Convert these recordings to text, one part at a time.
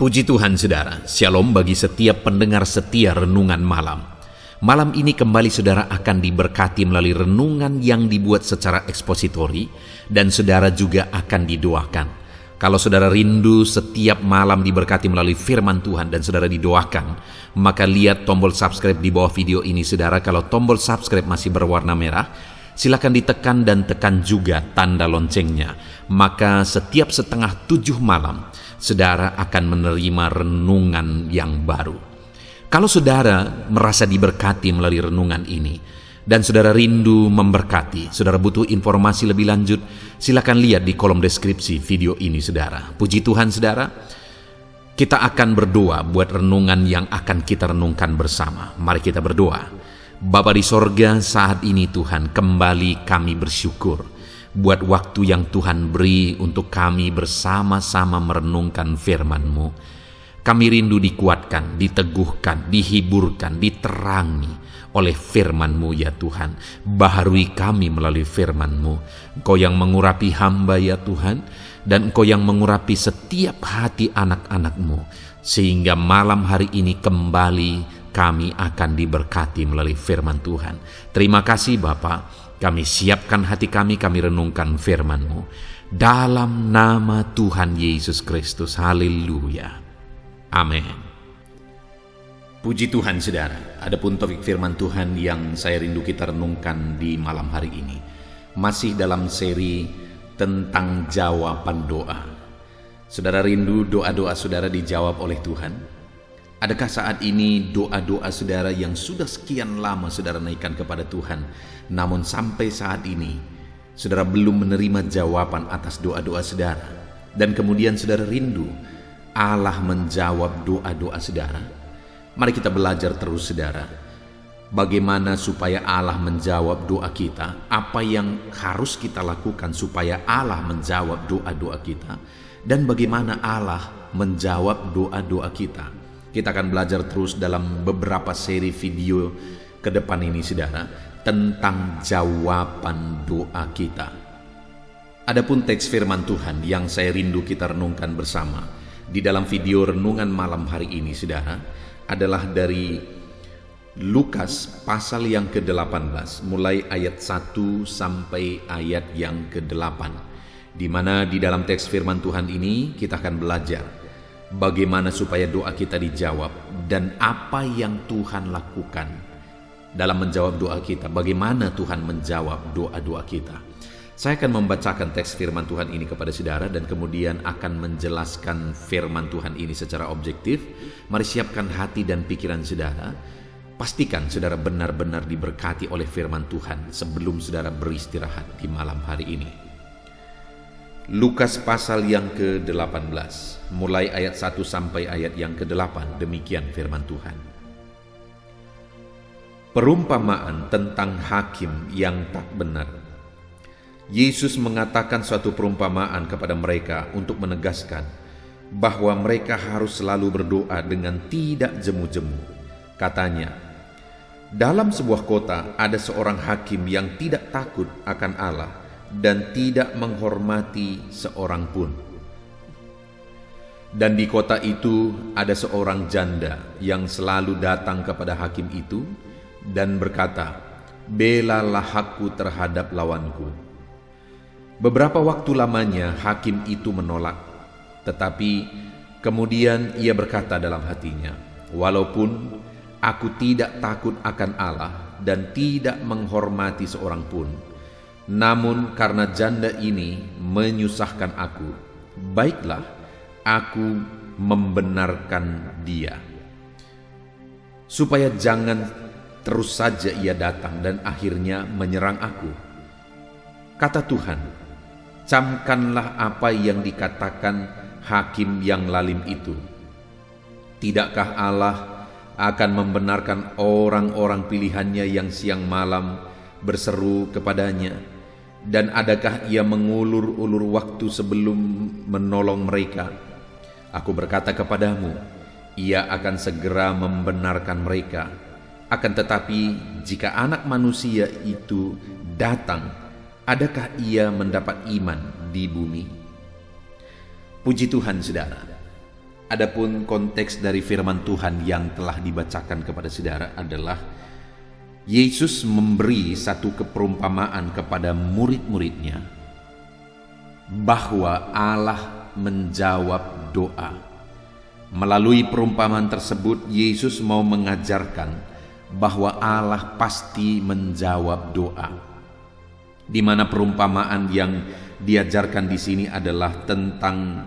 Puji Tuhan saudara, shalom bagi setiap pendengar setia renungan malam. Malam ini kembali saudara akan diberkati melalui renungan yang dibuat secara ekspositori dan saudara juga akan didoakan. Kalau saudara rindu setiap malam diberkati melalui firman Tuhan dan saudara didoakan, maka lihat tombol subscribe di bawah video ini saudara. Kalau tombol subscribe masih berwarna merah, silakan ditekan dan tekan juga tanda loncengnya. Maka setiap 6:30 malam, saudara akan menerima renungan yang baru. Kalau saudara merasa diberkati melalui renungan ini, dan saudara rindu memberkati, saudara butuh informasi lebih lanjut, silakan lihat di kolom deskripsi video ini saudara. Puji Tuhan saudara, kita akan berdoa buat renungan yang akan kita renungkan bersama. Mari kita berdoa. Bapa di sorga, saat ini Tuhan kembali kami bersyukur buat waktu yang Tuhan beri untuk kami bersama-sama merenungkan firman-Mu. Kami rindu dikuatkan, diteguhkan, dihiburkan, diterangi oleh firman-Mu ya Tuhan. Baharui kami melalui firman-Mu. Engkau yang mengurapi hamba ya Tuhan, dan Engkau yang mengurapi setiap hati anak-anak-Mu, sehingga malam hari ini kembali kami akan diberkati melalui firman Tuhan. Terima kasih Bapa. Kami siapkan hati kami renungkan firman-Mu. Dalam nama Tuhan Yesus Kristus. Haleluya. Amin. Puji Tuhan saudara. Adapun topik firman Tuhan yang saya rindu kita renungkan di malam hari ini, masih dalam seri tentang jawaban doa. Saudara rindu doa-doa saudara dijawab oleh Tuhan? Adakah saat ini doa-doa saudara yang sudah sekian lama saudara naikkan kepada Tuhan, namun sampai saat ini saudara belum menerima jawaban atas doa-doa saudara, dan kemudian saudara rindu Allah menjawab doa-doa saudara? Mari kita belajar terus saudara, bagaimana supaya Allah menjawab doa kita, apa yang harus kita lakukan supaya Allah menjawab doa-doa kita, dan bagaimana Allah menjawab doa-doa kita. Kita akan belajar terus dalam beberapa seri video ke depan ini saudara, tentang jawaban doa kita. Adapun teks firman Tuhan yang saya rindu kita renungkan bersama di dalam video renungan malam hari ini saudara, adalah dari Lukas pasal yang ke-18, mulai ayat 1 sampai ayat yang ke-8, di mana di dalam teks firman Tuhan ini kita akan belajar bagaimana supaya doa kita dijawab dan apa yang Tuhan lakukan dalam menjawab doa kita. Bagaimana Tuhan menjawab doa-doa kita. Saya akan membacakan teks firman Tuhan ini kepada saudara dan kemudian akan menjelaskan firman Tuhan ini secara objektif. Mari siapkan hati dan pikiran saudara. Pastikan saudara benar-benar diberkati oleh firman Tuhan sebelum saudara beristirahat di malam hari ini. Lukas pasal yang ke-18, mulai ayat 1 sampai ayat yang ke-8, demikian firman Tuhan. Perumpamaan tentang hakim yang tak benar. Yesus mengatakan suatu perumpamaan kepada mereka untuk menegaskan bahwa mereka harus selalu berdoa dengan tidak jemu-jemu. Katanya, dalam sebuah kota ada seorang hakim yang tidak takut akan Allah dan tidak menghormati seorang pun. Dan di kota itu ada seorang janda yang selalu datang kepada hakim itu dan berkata, "Belalah hakku terhadap lawanku." Beberapa waktu lamanya hakim itu menolak, tetapi kemudian ia berkata dalam hatinya, "Walaupun aku tidak takut akan Allah dan tidak menghormati seorang pun, namun karena janda ini menyusahkan aku, baiklah aku membenarkan dia, supaya jangan terus saja ia datang dan akhirnya menyerang aku." Kata Tuhan, "Camkanlah apa yang dikatakan hakim yang lalim itu. Tidakkah Allah akan membenarkan orang-orang pilihannya yang siang malam berseru kepadanya? Dan adakah ia mengulur-ulur waktu sebelum menolong mereka? Aku berkata kepadamu, ia akan segera membenarkan mereka. Akan tetapi jika Anak Manusia itu datang, adakah ia mendapat iman di bumi?" Puji Tuhan saudara. Adapun konteks dari firman Tuhan yang telah dibacakan kepada saudara adalah Yesus memberi satu keperumpamaan kepada murid-muridnya bahwa Allah menjawab doa. Melalui perumpamaan tersebut, Yesus mau mengajarkan bahwa Allah pasti menjawab doa. Di mana perumpamaan yang diajarkan di sini adalah tentang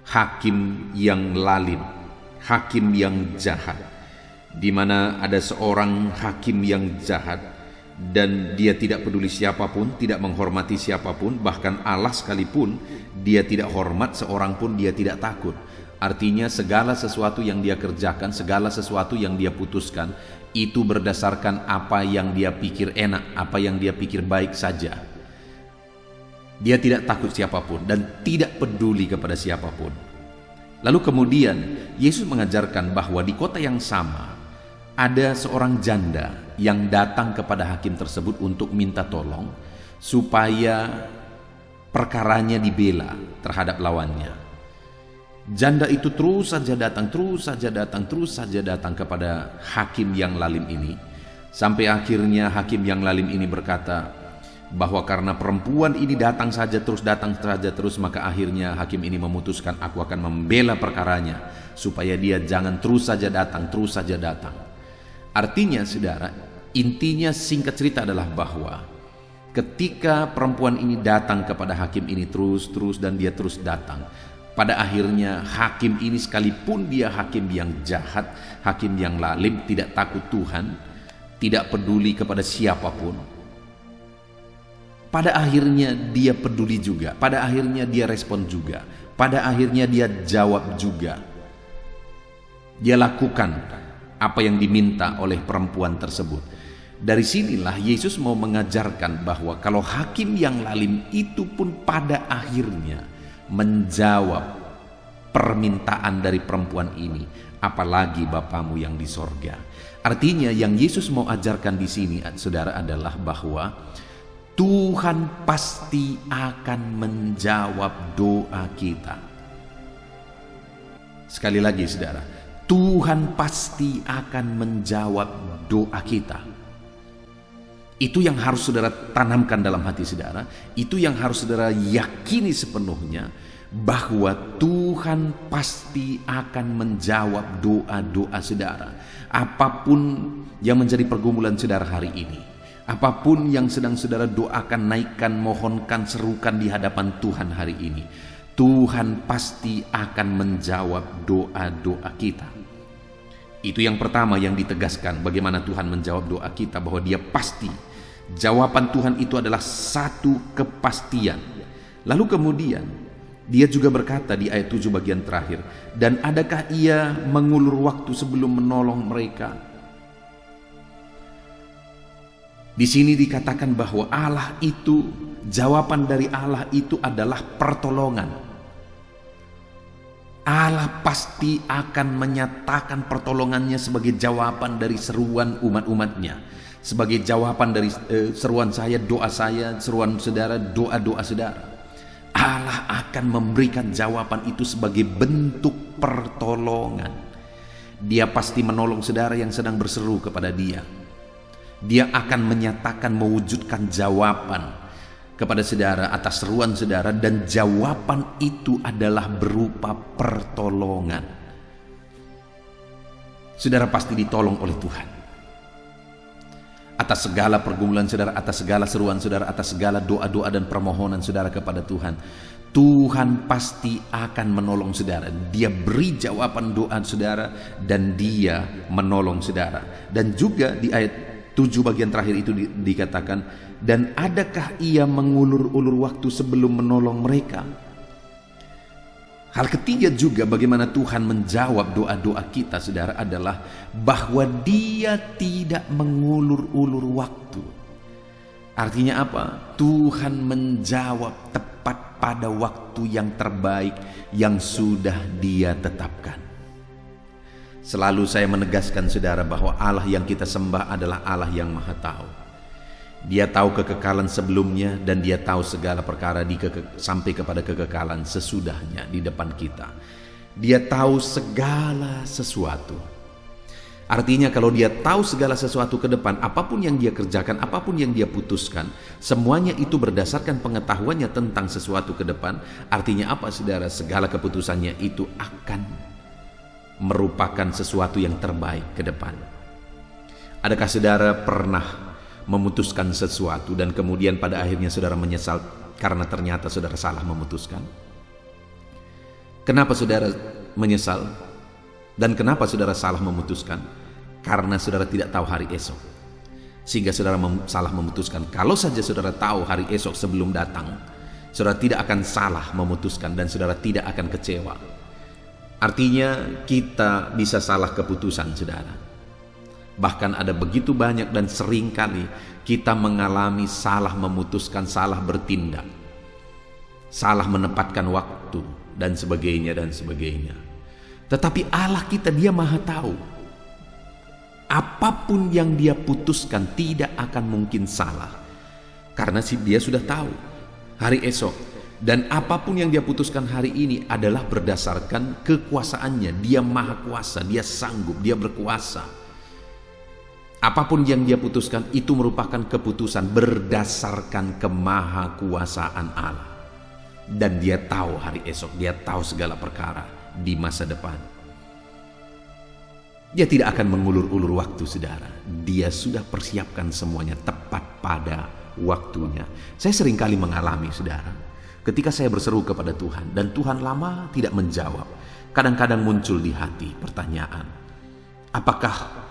hakim yang lalim, hakim yang jahat, di mana ada seorang hakim yang jahat dan dia tidak peduli siapapun, tidak menghormati siapapun, bahkan Allah sekalipun dia tidak hormat, seorang pun dia tidak takut. Artinya segala sesuatu yang dia kerjakan, segala sesuatu yang dia putuskan, itu berdasarkan apa yang dia pikir enak, apa yang dia pikir baik saja. Dia tidak takut siapapun dan tidak peduli kepada siapapun. Lalu kemudian Yesus mengajarkan bahwa di kota yang sama ada seorang janda yang datang kepada hakim tersebut untuk minta tolong supaya perkaranya dibela terhadap lawannya. Janda itu terus saja datang kepada hakim yang lalim ini, sampai akhirnya hakim yang lalim ini berkata bahwa karena perempuan ini datang saja terus, maka akhirnya hakim ini memutuskan, aku akan membela perkaranya supaya dia jangan terus saja datang. Artinya saudara, intinya singkat cerita adalah bahwa ketika perempuan ini datang kepada hakim ini terus dan dia terus datang, pada akhirnya hakim ini sekalipun dia hakim yang jahat, hakim yang lalim, tidak takut Tuhan, tidak peduli kepada siapapun, pada akhirnya dia peduli juga, pada akhirnya dia respon juga, pada akhirnya dia jawab juga. Dia lakukan apa yang diminta oleh perempuan tersebut. Dari sinilah Yesus mau mengajarkan bahwa kalau hakim yang lalim itu pun pada akhirnya menjawab permintaan dari perempuan ini, apalagi Bapamu yang di sorga. Artinya yang Yesus mau ajarkan di sini, saudara, adalah bahwa Tuhan pasti akan menjawab doa kita. Sekali lagi saudara, Tuhan pasti akan menjawab doa kita. Itu yang harus saudara tanamkan dalam hati saudara. Itu yang harus saudara yakini sepenuhnya, bahwa Tuhan pasti akan menjawab doa-doa saudara. Apapun yang menjadi pergumulan saudara hari ini, apapun yang sedang saudara doakan, naikkan, mohonkan, serukan di hadapan Tuhan hari ini, Tuhan pasti akan menjawab doa-doa kita. Itu yang pertama yang ditegaskan, bagaimana Tuhan menjawab doa kita, bahwa dia pasti. Jawaban Tuhan itu adalah satu kepastian. Lalu kemudian dia juga berkata di ayat 7 bagian terakhir, dan adakah ia mengulur waktu sebelum menolong mereka? Di sini dikatakan bahwa Allah itu, jawaban dari Allah itu adalah pertolongan. Allah pasti akan menyatakan pertolongannya sebagai jawaban dari seruan umat-umatnya, sebagai jawaban dari seruan saya, doa saya, seruan saudara, doa-doa saudara. Allah akan memberikan jawaban itu sebagai bentuk pertolongan. Dia pasti menolong saudara yang sedang berseru kepada dia. Dia akan menyatakan, mewujudkan jawaban kepada saudara atas seruan saudara, dan jawaban itu adalah berupa pertolongan. Saudara pasti ditolong oleh Tuhan atas segala pergumulan saudara, atas segala seruan saudara, atas segala doa-doa dan permohonan saudara kepada Tuhan. Tuhan pasti akan menolong saudara. Dia beri jawaban doa saudara dan dia menolong saudara. Dan juga di ayat 7 bagian terakhir itu dikatakan, dan adakah ia mengulur-ulur waktu sebelum menolong mereka? Hal ketiga juga bagaimana Tuhan menjawab doa-doa kita saudara adalah bahwa dia tidak mengulur-ulur waktu. Artinya apa? Tuhan menjawab tepat pada waktu yang terbaik yang sudah dia tetapkan. Selalu saya menegaskan saudara bahwa Allah yang kita sembah adalah Allah yang Maha Tahu. Dia tahu kekekalan sebelumnya dan dia tahu segala perkara sampai kepada kekekalan sesudahnya di depan kita. Dia tahu segala sesuatu. Artinya kalau dia tahu segala sesuatu ke depan, apapun yang dia kerjakan, apapun yang dia putuskan, semuanya itu berdasarkan pengetahuannya tentang sesuatu ke depan. Artinya apa saudara? Segala keputusannya itu akan merupakan sesuatu yang terbaik ke depan. Adakah saudara pernah memutuskan sesuatu dan kemudian pada akhirnya saudara menyesal karena ternyata saudara salah memutuskan? Kenapa saudara menyesal? Dan kenapa saudara salah memutuskan? Karena saudara tidak tahu hari esok. Sehingga saudara salah memutuskan. Kalau saja saudara tahu hari esok sebelum datang, saudara tidak akan salah memutuskan dan saudara tidak akan kecewa. Artinya kita bisa salah keputusan saudara. Bahkan ada begitu banyak dan sering kali kita mengalami salah memutuskan, salah bertindak, salah menempatkan waktu dan sebagainya dan sebagainya. Tetapi Allah kita, dia maha tahu. Apapun yang dia putuskan tidak akan mungkin salah. Karena dia sudah tahu hari esok. Dan apapun yang dia putuskan hari ini adalah berdasarkan kekuasaannya. Dia maha kuasa, dia sanggup, dia berkuasa. Apapun yang dia putuskan itu merupakan keputusan berdasarkan kemahakuasaan Allah. Dan dia tahu hari esok, dia tahu segala perkara di masa depan. Dia tidak akan mengulur-ulur waktu saudara. Dia sudah persiapkan semuanya tepat pada waktunya. Saya seringkali mengalami saudara, ketika saya berseru kepada Tuhan dan Tuhan lama tidak menjawab, kadang-kadang muncul di hati pertanyaan, apakah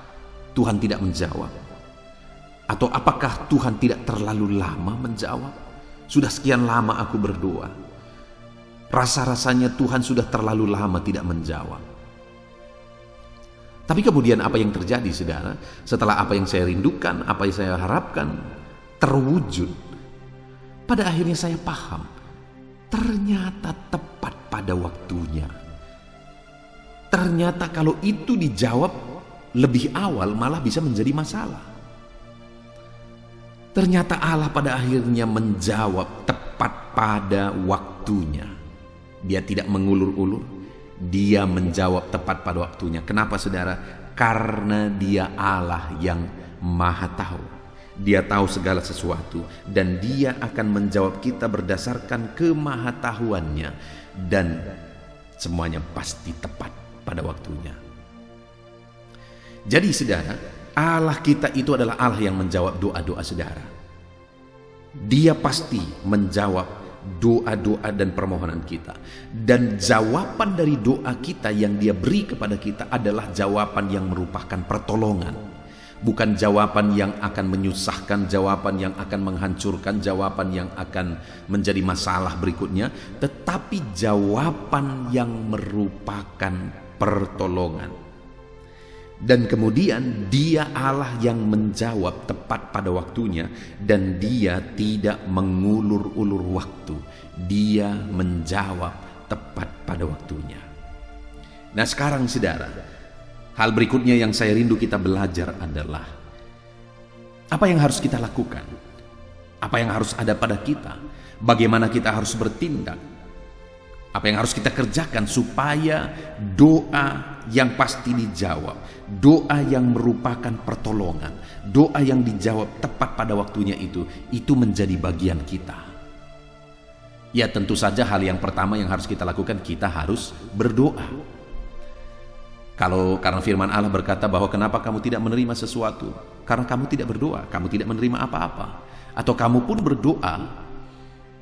Tuhan tidak menjawab? Atau apakah Tuhan tidak terlalu lama menjawab? Sudah sekian lama aku berdoa, rasa-rasanya Tuhan sudah terlalu lama tidak menjawab. Tapi kemudian apa yang terjadi saudara? Setelah apa yang saya rindukan, apa yang saya harapkan terwujud, pada akhirnya saya paham, ternyata tepat pada waktunya. Ternyata kalau itu dijawab lebih awal malah bisa menjadi masalah. Ternyata Allah pada akhirnya menjawab tepat pada waktunya. Dia tidak mengulur-ulur. Dia menjawab tepat pada waktunya. Kenapa saudara? Karena dia Allah yang maha tahu. Dia tahu segala sesuatu. Dan dia akan menjawab kita berdasarkan kemahatahuannya. Dan semuanya pasti tepat pada waktunya. Jadi saudara, Allah kita itu adalah Allah yang menjawab doa-doa saudara. Dia pasti menjawab doa-doa dan permohonan kita. Dan jawaban dari doa kita yang dia beri kepada kita adalah jawaban yang merupakan pertolongan. Bukan jawaban yang akan menyusahkan, jawaban yang akan menghancurkan, jawaban yang akan menjadi masalah berikutnya, tetapi jawaban yang merupakan pertolongan. Dan kemudian dia Allah yang menjawab tepat pada waktunya. Dan dia tidak mengulur-ulur waktu. Dia menjawab tepat pada waktunya. Nah sekarang saudara, hal berikutnya yang saya rindu kita belajar adalah apa yang harus kita lakukan? Apa yang harus ada pada kita? Bagaimana kita harus bertindak? Apa yang harus kita kerjakan supaya doa yang pasti dijawab, doa yang merupakan pertolongan, doa yang dijawab tepat pada waktunya itu menjadi bagian kita. Ya tentu saja hal yang pertama yang harus kita lakukan, kita harus berdoa. Karena firman Allah berkata bahwa kenapa kamu tidak menerima sesuatu? Karena kamu tidak berdoa, kamu tidak menerima apa-apa. Atau kamu pun berdoa,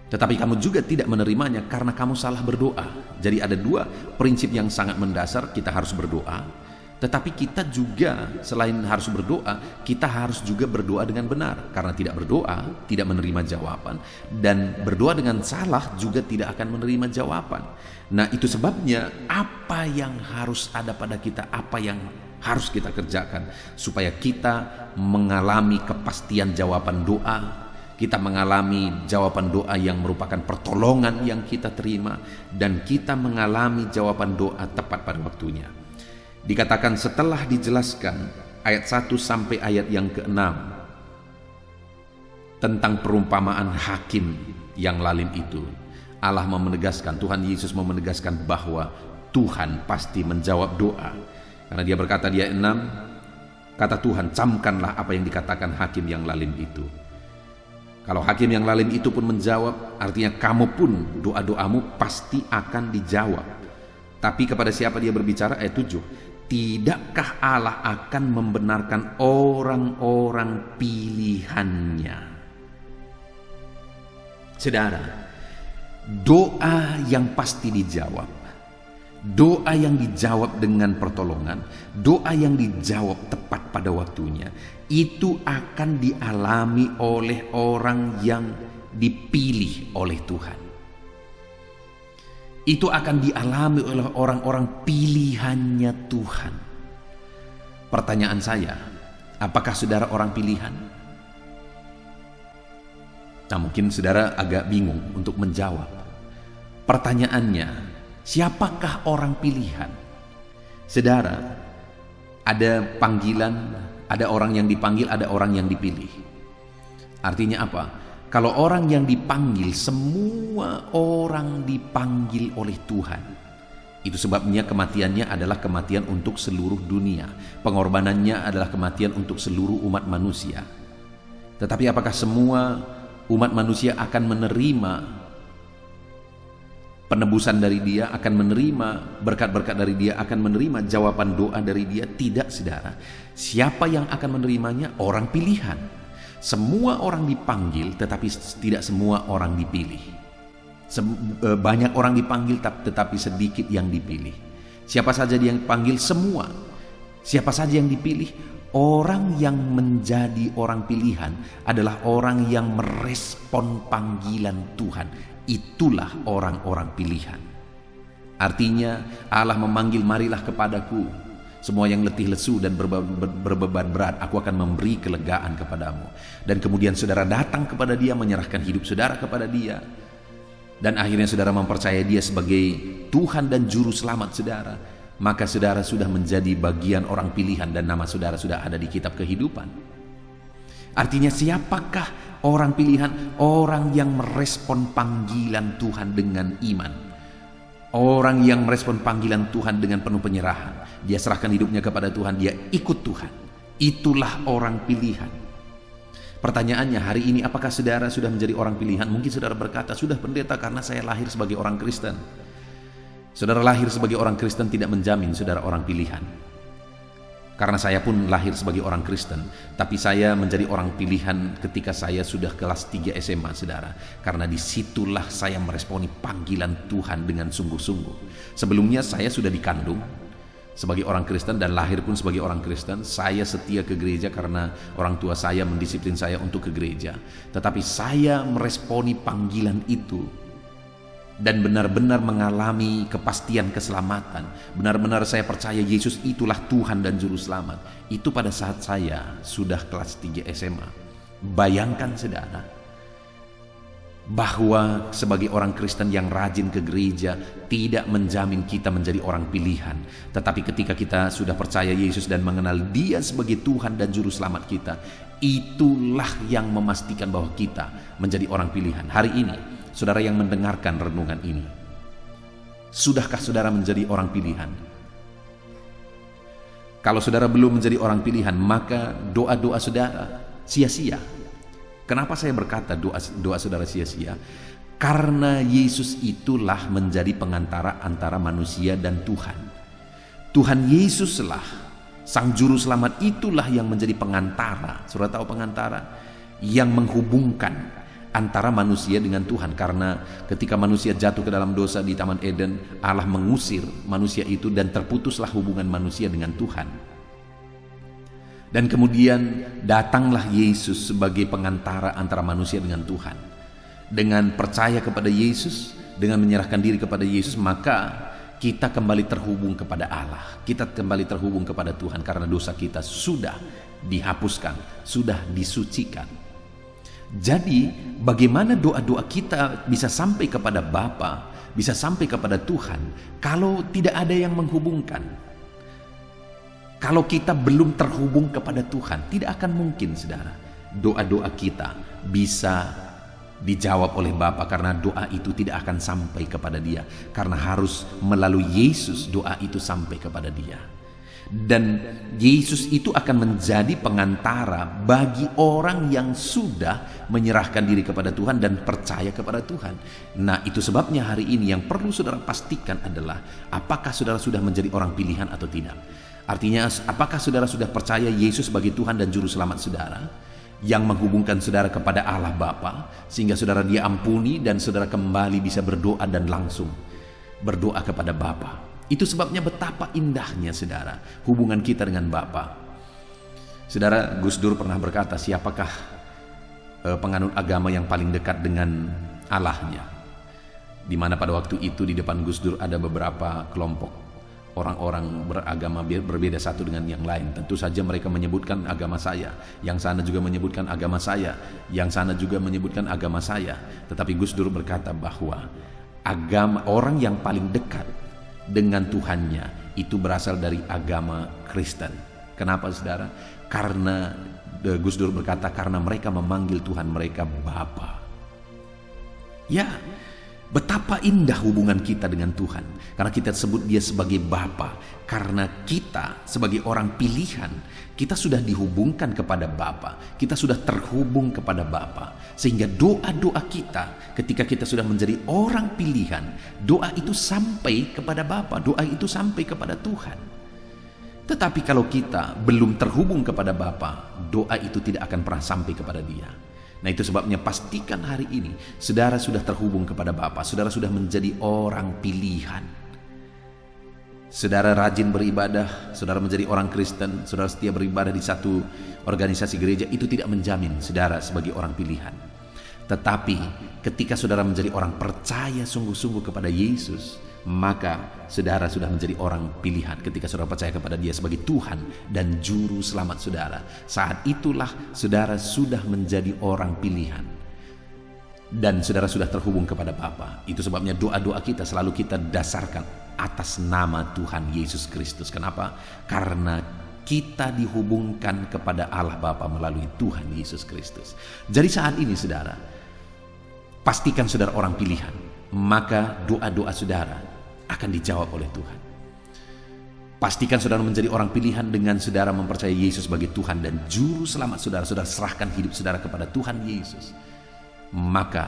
tetapi kamu juga tidak menerimanya karena kamu salah berdoa. Jadi ada dua prinsip yang sangat mendasar, kita harus berdoa. Tetapi kita juga selain harus berdoa, kita harus juga berdoa dengan benar. Karena tidak berdoa, tidak menerima jawaban. Dan berdoa dengan salah juga tidak akan menerima jawaban. Nah itu sebabnya apa yang harus ada pada kita, apa yang harus kita kerjakan supaya kita mengalami kepastian jawaban doa. Kita mengalami jawaban doa yang merupakan pertolongan yang kita terima. Dan kita mengalami jawaban doa tepat pada waktunya. Dikatakan setelah dijelaskan ayat 1 sampai ayat yang ke-6 tentang perumpamaan hakim yang lalim itu, Allah menegaskan, Tuhan Yesus menegaskan bahwa Tuhan pasti menjawab doa. Karena dia berkata di ayat 6, kata Tuhan, camkanlah apa yang dikatakan hakim yang lalim itu. Kalau hakim yang lalim itu pun menjawab, artinya kamu pun doa-doamu pasti akan dijawab. Tapi kepada siapa dia berbicara? Ayat 7, tidakkah Allah akan membenarkan orang-orang pilihannya? Saudara, doa yang pasti dijawab, doa yang dijawab dengan pertolongan, doa yang dijawab tepat pada waktunya, itu akan dialami oleh orang yang dipilih oleh Tuhan. Itu akan dialami oleh orang-orang pilihannya Tuhan. Pertanyaan saya, apakah saudara orang pilihan? Nah, mungkin saudara agak bingung untuk menjawab. Pertanyaannya, siapakah orang pilihan? Saudara, ada panggilan, ada orang yang dipanggil, ada orang yang dipilih. Artinya apa? Kalau orang yang dipanggil, semua orang dipanggil oleh Tuhan. Itu sebabnya kematiannya adalah kematian untuk seluruh dunia. Pengorbanannya adalah kematian untuk seluruh umat manusia. Tetapi apakah semua umat manusia akan menerima penebusan dari dia, akan menerima berkat-berkat dari dia, akan menerima jawaban doa dari dia? Tidak, saudara. Siapa yang akan menerimanya? Orang pilihan. Semua orang dipanggil, tetapi tidak semua orang dipilih. Banyak orang dipanggil, tetapi sedikit yang dipilih. Siapa saja yang dipanggil? Semua. Siapa saja yang dipilih? Orang yang menjadi orang pilihan adalah orang yang merespon panggilan Tuhan. Itulah orang-orang pilihan. Artinya Allah memanggil, marilah kepadaku semua yang letih lesu dan berbeban berat, aku akan memberi kelegaan kepadamu. Dan kemudian saudara datang kepada dia, menyerahkan hidup saudara kepada dia. Dan akhirnya saudara mempercayai dia sebagai Tuhan dan Juru Selamat saudara. Maka saudara sudah menjadi bagian orang pilihan dan nama saudara sudah ada di kitab kehidupan. Artinya siapakah orang pilihan? Orang yang merespon panggilan Tuhan dengan iman. Orang yang merespon panggilan Tuhan dengan penuh penyerahan. Dia serahkan hidupnya kepada Tuhan, dia ikut Tuhan. Itulah orang pilihan. Pertanyaannya hari ini, apakah saudara sudah menjadi orang pilihan? Mungkin saudara berkata, sudah pendeta, karena saya lahir sebagai orang Kristen. Saudara lahir sebagai orang Kristen tidak menjamin saudara orang pilihan. Karena saya pun lahir sebagai orang Kristen, tapi saya menjadi orang pilihan ketika saya sudah kelas 3 SMA, saudara. Karena disitulah saya meresponi panggilan Tuhan dengan sungguh-sungguh. Sebelumnya saya sudah dikandung sebagai orang Kristen dan lahir pun sebagai orang Kristen. Saya setia ke gereja karena orang tua saya mendisiplin saya untuk ke gereja. Tetapi saya meresponi panggilan itu dan benar-benar mengalami kepastian keselamatan. Benar-benar saya percaya Yesus itulah Tuhan dan Juru Selamat. Itu pada saat saya sudah kelas 3 SMA. Bayangkan saudara, bahwa sebagai orang Kristen yang rajin ke gereja tidak menjamin kita menjadi orang pilihan. Tetapi ketika kita sudah percaya Yesus dan mengenal Dia sebagai Tuhan dan Juru Selamat kita, itulah yang memastikan bahwa kita menjadi orang pilihan. Hari ini saudara yang mendengarkan renungan ini, sudahkah saudara menjadi orang pilihan? Kalau saudara belum menjadi orang pilihan, maka doa-doa saudara sia-sia. Kenapa saya berkata doa saudara sia-sia? Karena Yesus itulah menjadi pengantara antara manusia dan Tuhan. Tuhan Yesuslah Sang Juru Selamat, itulah yang menjadi pengantara. Saudara tahu pengantara? Yang menghubungkan antara manusia dengan Tuhan. Karena ketika manusia jatuh ke dalam dosa di Taman Eden, Allah mengusir manusia itu dan terputuslah hubungan manusia dengan Tuhan. Dan kemudian datanglah Yesus sebagai pengantara antara manusia dengan Tuhan. Dengan percaya kepada Yesus, dengan menyerahkan diri kepada Yesus, maka kita kembali terhubung kepada Allah. Kita kembali terhubung kepada Tuhan karena dosa kita sudah dihapuskan, sudah disucikan. Jadi bagaimana doa-doa kita bisa sampai kepada Bapa, bisa sampai kepada Tuhan kalau tidak ada yang menghubungkan? Kalau kita belum terhubung kepada Tuhan, tidak akan mungkin saudara doa-doa kita bisa dijawab oleh Bapa, karena doa itu tidak akan sampai kepada dia, karena harus melalui Yesus doa itu sampai kepada dia. Dan Yesus itu akan menjadi pengantara bagi orang yang sudah menyerahkan diri kepada Tuhan dan percaya kepada Tuhan. Nah, itu sebabnya hari ini yang perlu saudara pastikan adalah apakah saudara sudah menjadi orang pilihan atau tidak. Artinya, apakah saudara sudah percaya Yesus sebagai Tuhan dan Juru Selamat saudara, yang menghubungkan saudara kepada Allah Bapa, sehingga saudara diampuni dan saudara kembali bisa berdoa dan langsung berdoa kepada Bapa. Itu sebabnya betapa indahnya saudara hubungan kita dengan Bapa. Saudara, Gus Dur pernah berkata, siapakah penganut agama yang paling dekat dengan Allahnya? Di mana pada waktu itu di depan Gus Dur ada beberapa kelompok orang-orang beragama berbeda satu dengan yang lain. Tentu saja mereka menyebutkan agama saya, yang sana juga menyebutkan agama saya, yang sana juga menyebutkan agama saya. Tetapi Gus Dur berkata bahwa agama orang yang paling dekat dengan Tuhannya itu berasal dari agama Kristen. Kenapa saudara? Karena Gus Dur berkata, karena mereka memanggil Tuhan mereka Bapa. Ya, betapa indah hubungan kita dengan Tuhan, karena kita sebut dia sebagai Bapa. Karena kita sebagai orang pilihan, kita sudah dihubungkan kepada Bapa, kita sudah terhubung kepada Bapa, sehingga doa-doa kita ketika kita sudah menjadi orang pilihan, doa itu sampai kepada Bapa, doa itu sampai kepada Tuhan. Tetapi kalau kita belum terhubung kepada Bapa, doa itu tidak akan pernah sampai kepada Dia. Nah, itu sebabnya pastikan hari ini saudara sudah terhubung kepada Bapa, saudara sudah menjadi orang pilihan. Saudara rajin beribadah, saudara menjadi orang Kristen, saudara setia beribadah di satu organisasi gereja, itu tidak menjamin saudara sebagai orang pilihan. Tetapi ketika saudara menjadi orang percaya sungguh-sungguh kepada Yesus, maka saudara sudah menjadi orang pilihan. Ketika saudara percaya kepada Dia sebagai Tuhan dan Juru Selamat saudara, saat itulah saudara sudah menjadi orang pilihan. Dan saudara sudah terhubung kepada Bapa. Itu sebabnya doa-doa kita selalu kita dasarkan atas nama Tuhan Yesus Kristus. Kenapa? Karena kita dihubungkan kepada Allah Bapa melalui Tuhan Yesus Kristus. Jadi saat ini saudara, pastikan saudara orang pilihan, maka doa-doa saudara akan dijawab oleh Tuhan. Pastikan saudara menjadi orang pilihan dengan saudara mempercayai Yesus sebagai Tuhan dan Juru Selamat saudara. Saudara serahkan hidup saudara kepada Tuhan Yesus, maka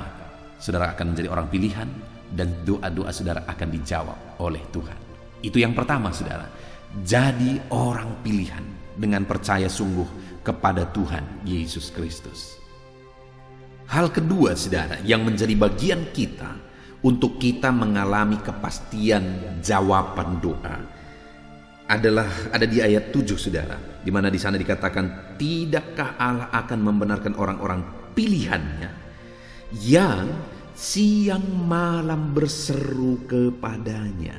saudara akan menjadi orang pilihan dan doa-doa saudara akan dijawab oleh Tuhan. Itu yang pertama saudara, jadi orang pilihan dengan percaya sungguh kepada Tuhan Yesus Kristus. Hal kedua saudara yang menjadi bagian kita untuk kita mengalami kepastian jawaban doa adalah ada di ayat 7 saudara, di mana di sana dikatakan, tidakkah Allah akan membenarkan orang-orang pilihannya yang siang malam berseru kepadanya.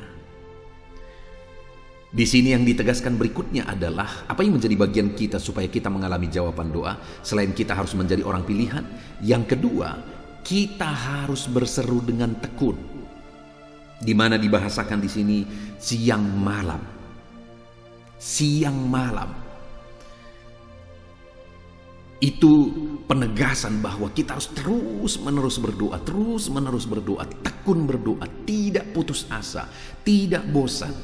Di sini yang ditegaskan berikutnya adalah apa yang menjadi bagian kita supaya kita mengalami jawaban doa. Selain kita harus menjadi orang pilihan, yang kedua, kita harus berseru dengan tekun. Di mana dibahasakan di sini siang malam. Siang malam. Itu penegasan bahwa kita harus terus-menerus berdoa, tekun berdoa, tidak putus asa, tidak bosan.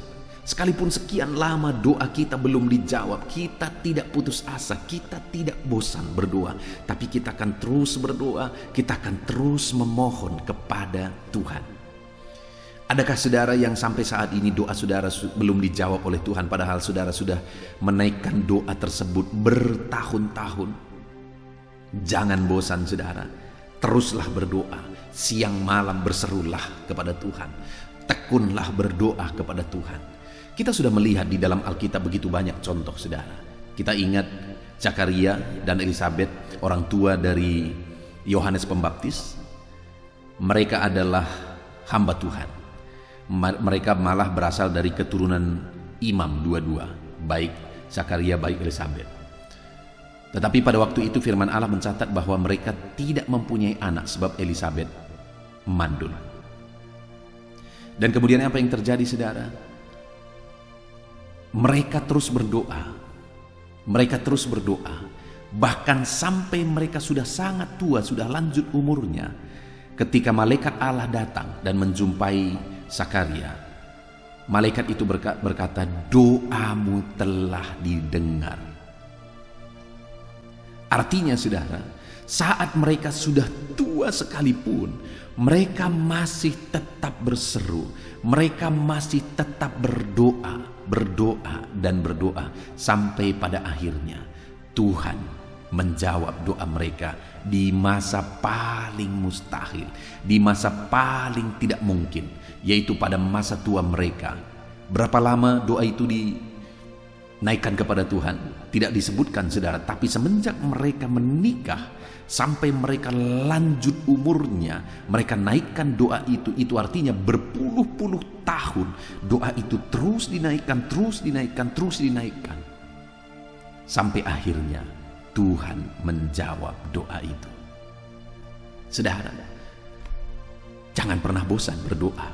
Sekalipun sekian lama doa kita belum dijawab, kita tidak putus asa, kita tidak bosan berdoa. Tapi kita akan terus berdoa, kita akan terus memohon kepada Tuhan. Adakah saudara yang sampai saat ini doa saudara belum dijawab oleh Tuhan, padahal saudara sudah menaikkan doa tersebut bertahun-tahun? Jangan bosan saudara, teruslah berdoa, siang malam berserulah kepada Tuhan, tekunlah berdoa kepada Tuhan. Kita sudah melihat di dalam Alkitab begitu banyak contoh saudara. Kita ingat Zakaria dan Elisabet, orang tua dari Yohanes Pembaptis. Mereka adalah hamba Tuhan. Mereka malah berasal dari keturunan imam dua-dua, baik Zakaria baik Elisabet. Tetapi pada waktu itu firman Allah mencatat bahwa mereka tidak mempunyai anak sebab Elisabet mandul. Dan kemudian apa yang terjadi saudara? Mereka terus berdoa. Bahkan sampai mereka sudah sangat tua, sudah lanjut umurnya, ketika malaikat Allah datang dan menjumpai Zakaria, malaikat itu berkata, doamu telah didengar. Artinya saudara, saat mereka sudah tua sekalipun, mereka masih tetap berseru, mereka masih tetap berdoa, dan berdoa, sampai pada akhirnya Tuhan menjawab doa mereka di masa paling mustahil, di masa paling tidak mungkin, yaitu pada masa tua mereka. Berapa lama doa itu dinaikkan kepada Tuhan tidak disebutkan saudara, tapi semenjak mereka menikah sampai mereka lanjut umurnya, mereka naikkan doa itu artinya berpuluh-puluh tahun doa itu terus dinaikkan, terus dinaikkan, terus dinaikkan, sampai akhirnya Tuhan menjawab doa itu. Saudara, jangan pernah bosan berdoa,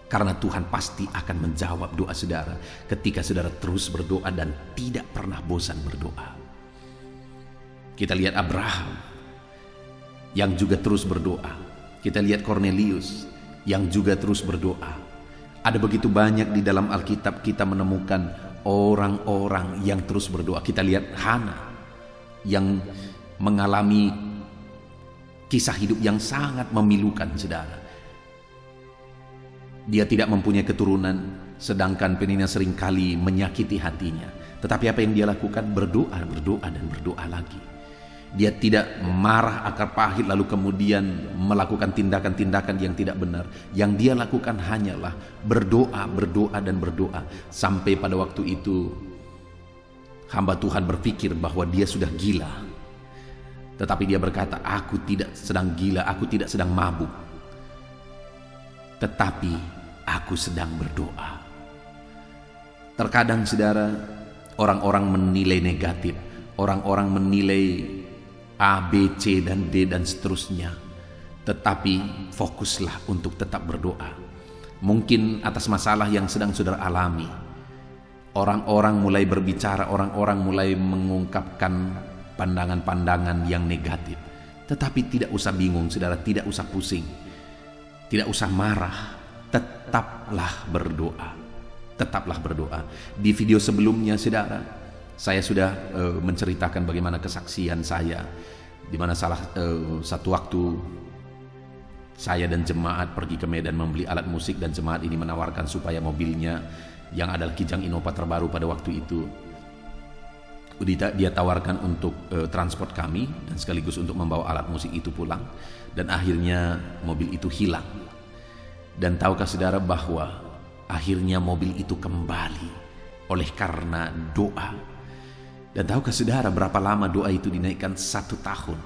karena Tuhan pasti akan menjawab doa saudara ketika saudara terus berdoa dan tidak pernah bosan berdoa. Kita lihat Abraham yang juga terus berdoa. Kita lihat Cornelius yang juga terus berdoa. Ada begitu banyak di dalam Alkitab kita menemukan orang-orang yang terus berdoa. Kita lihat Hana yang mengalami kisah hidup yang sangat memilukan saudara. Dia tidak mempunyai keturunan, sedangkan Penina seringkali menyakiti hatinya. Tetapi apa yang dia lakukan? Berdoa, dan berdoa lagi. Dia tidak marah akar pahit lalu kemudian melakukan tindakan-tindakan yang tidak benar. Yang dia lakukan hanyalah berdoa, dan berdoa. Sampai pada waktu itu hamba Tuhan berpikir bahwa dia sudah gila. Tetapi dia berkata, aku tidak sedang gila, aku tidak sedang mabuk, tetapi aku sedang berdoa. Terkadang saudara, orang-orang menilai negatif, orang-orang menilai A, B, C, dan D, dan seterusnya. Tetapi fokuslah untuk tetap berdoa. Mungkin atas masalah yang sedang saudara alami, orang-orang mulai berbicara, orang-orang mulai mengungkapkan pandangan-pandangan yang negatif. Tetapi tidak usah bingung saudara, tidak usah pusing, tidak usah marah. Tetaplah berdoa, tetaplah berdoa. Di video sebelumnya saudara, saya sudah menceritakan bagaimana kesaksian saya, di mana satu waktu saya dan jemaat pergi ke Medan membeli alat musik, dan jemaat ini menawarkan supaya mobilnya yang adalah Kijang Innova terbaru pada waktu itu dia tawarkan untuk transport kami dan sekaligus untuk membawa alat musik itu pulang. Dan akhirnya mobil itu hilang. Dan tahukah saudara bahwa akhirnya mobil itu kembali oleh karena doa. Dan tahukah saudara berapa lama doa itu dinaikkan? 1 tahun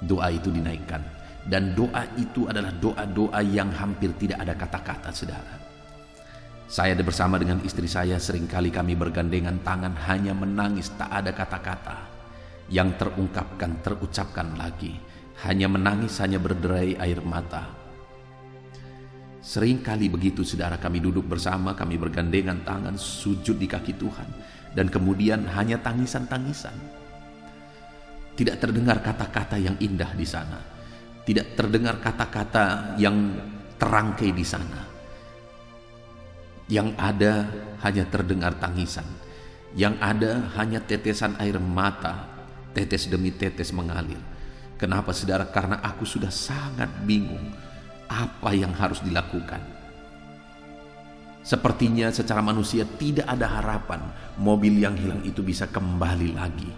doa itu dinaikkan. Dan doa itu adalah doa-doa yang hampir tidak ada kata-kata saudara. Saya bersama dengan istri saya seringkali kami bergandengan tangan hanya menangis, tak ada kata-kata yang terucapkan lagi. Hanya menangis, hanya berderai air mata. Seringkali begitu saudara, kami duduk bersama, kami bergandengan tangan, sujud di kaki Tuhan, dan kemudian hanya tangisan-tangisan. Tidak terdengar kata-kata yang indah di sana, tidak terdengar kata-kata yang terangkai di sana. Yang ada hanya terdengar tangisan, yang ada hanya tetesan air mata, tetes demi tetes mengalir. Kenapa saudara? Karena aku sudah sangat bingung apa yang harus dilakukan. Sepertinya secara manusia tidak ada harapan mobil yang hilang itu bisa kembali lagi.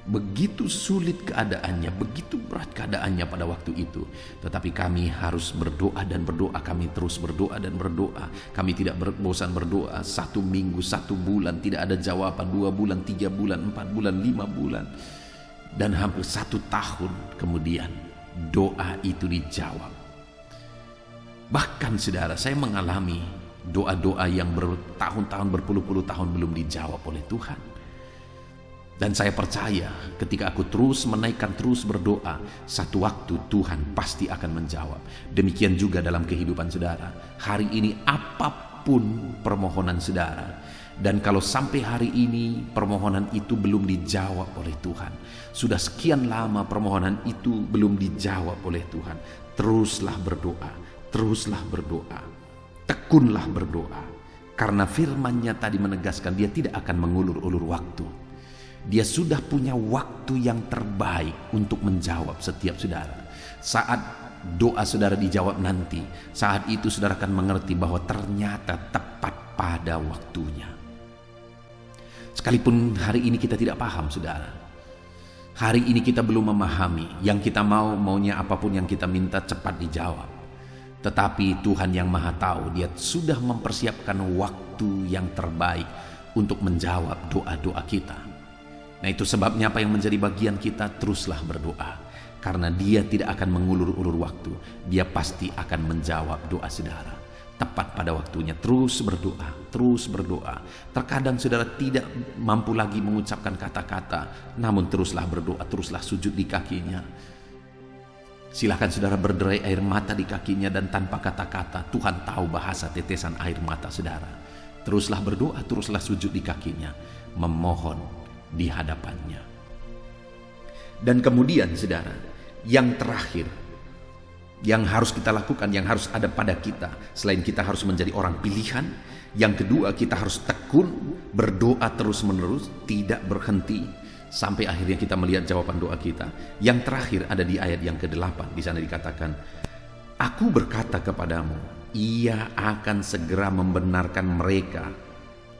Begitu sulit keadaannya, begitu berat keadaannya pada waktu itu. Tetapi kami harus berdoa dan berdoa. Kami terus berdoa dan berdoa. Kami tidak bosan berdoa. 1 minggu, 1 bulan tidak ada jawaban, 2 bulan, 3 bulan, 4 bulan, 5 bulan, dan hampir 1 tahun kemudian doa itu dijawab. Bahkan saudara, saya mengalami doa-doa yang bertahun-tahun, berpuluh-puluh tahun belum dijawab oleh Tuhan. Dan saya percaya ketika aku terus menaikkan, terus berdoa, satu waktu Tuhan pasti akan menjawab. Demikian juga dalam kehidupan saudara. Hari ini apapun permohonan saudara, Dan kalau sampai hari ini permohonan itu belum dijawab oleh Tuhan, sudah sekian lama permohonan itu belum dijawab oleh Tuhan, teruslah berdoa, teruslah berdoa, tekunlah berdoa. Karena firman-Nya tadi menegaskan dia tidak akan mengulur-ulur waktu. Dia sudah punya waktu yang terbaik untuk menjawab setiap saudara. Saat doa saudara dijawab nanti, saat itu saudara akan mengerti bahwa ternyata tepat pada waktunya. Sekalipun hari ini kita tidak paham saudara, hari ini kita belum memahami, yang kita maunya apapun yang kita minta cepat dijawab. Tetapi Tuhan yang Maha Tahu, Dia sudah mempersiapkan waktu yang terbaik untuk menjawab doa-doa kita. Nah, itu sebabnya apa yang menjadi bagian kita, teruslah berdoa. Karena Dia tidak akan mengulur-ulur waktu, Dia pasti akan menjawab doa saudara tepat pada waktunya. Terus berdoa, terus berdoa. Terkadang saudara tidak mampu lagi mengucapkan kata-kata, namun teruslah berdoa, teruslah sujud di kakinya. Silahkan saudara berderai air mata di kakinya, dan tanpa kata-kata Tuhan tahu bahasa tetesan air mata saudara. Teruslah berdoa, teruslah sujud di kakinya, memohon di hadapannya. Dan kemudian saudara, yang terakhir yang harus kita lakukan, yang harus ada pada kita, selain kita harus menjadi orang pilihan, yang kedua kita harus tekun berdoa terus-menerus, tidak berhenti sampai akhirnya kita melihat jawaban doa kita. Yang terakhir ada di ayat yang ke-8, di sana dikatakan, Aku berkata kepadamu, Ia akan segera membenarkan mereka.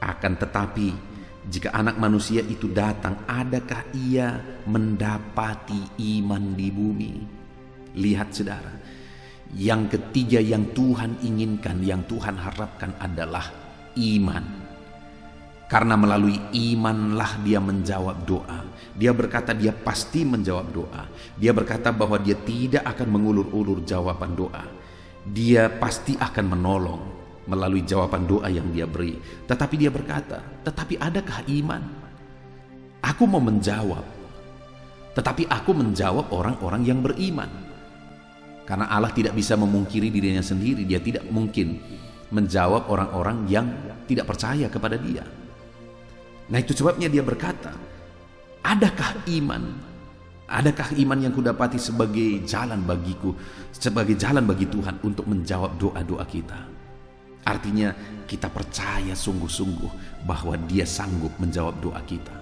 Akan tetapi jika Anak Manusia itu datang, adakah Ia mendapati iman di bumi? Lihat saudara, yang ketiga yang Tuhan inginkan, yang Tuhan harapkan adalah iman. Karena melalui imanlah Dia menjawab doa. Dia berkata Dia pasti menjawab doa. Dia berkata bahwa Dia tidak akan mengulur-ulur jawaban doa. Dia pasti akan menolong melalui jawaban doa yang Dia beri. Tetapi Dia berkata, tetapi adakah iman? Aku mau menjawab, tetapi aku menjawab orang-orang yang beriman. Karena Allah tidak bisa memungkiri dirinya sendiri. Dia tidak mungkin menjawab orang-orang yang tidak percaya kepada Dia. Nah, itu sebabnya Dia berkata, adakah iman? Adakah iman yang kudapati sebagai jalan bagiku, sebagai jalan bagi Tuhan untuk menjawab doa-doa kita? Artinya kita percaya sungguh-sungguh bahwa Dia sanggup menjawab doa kita.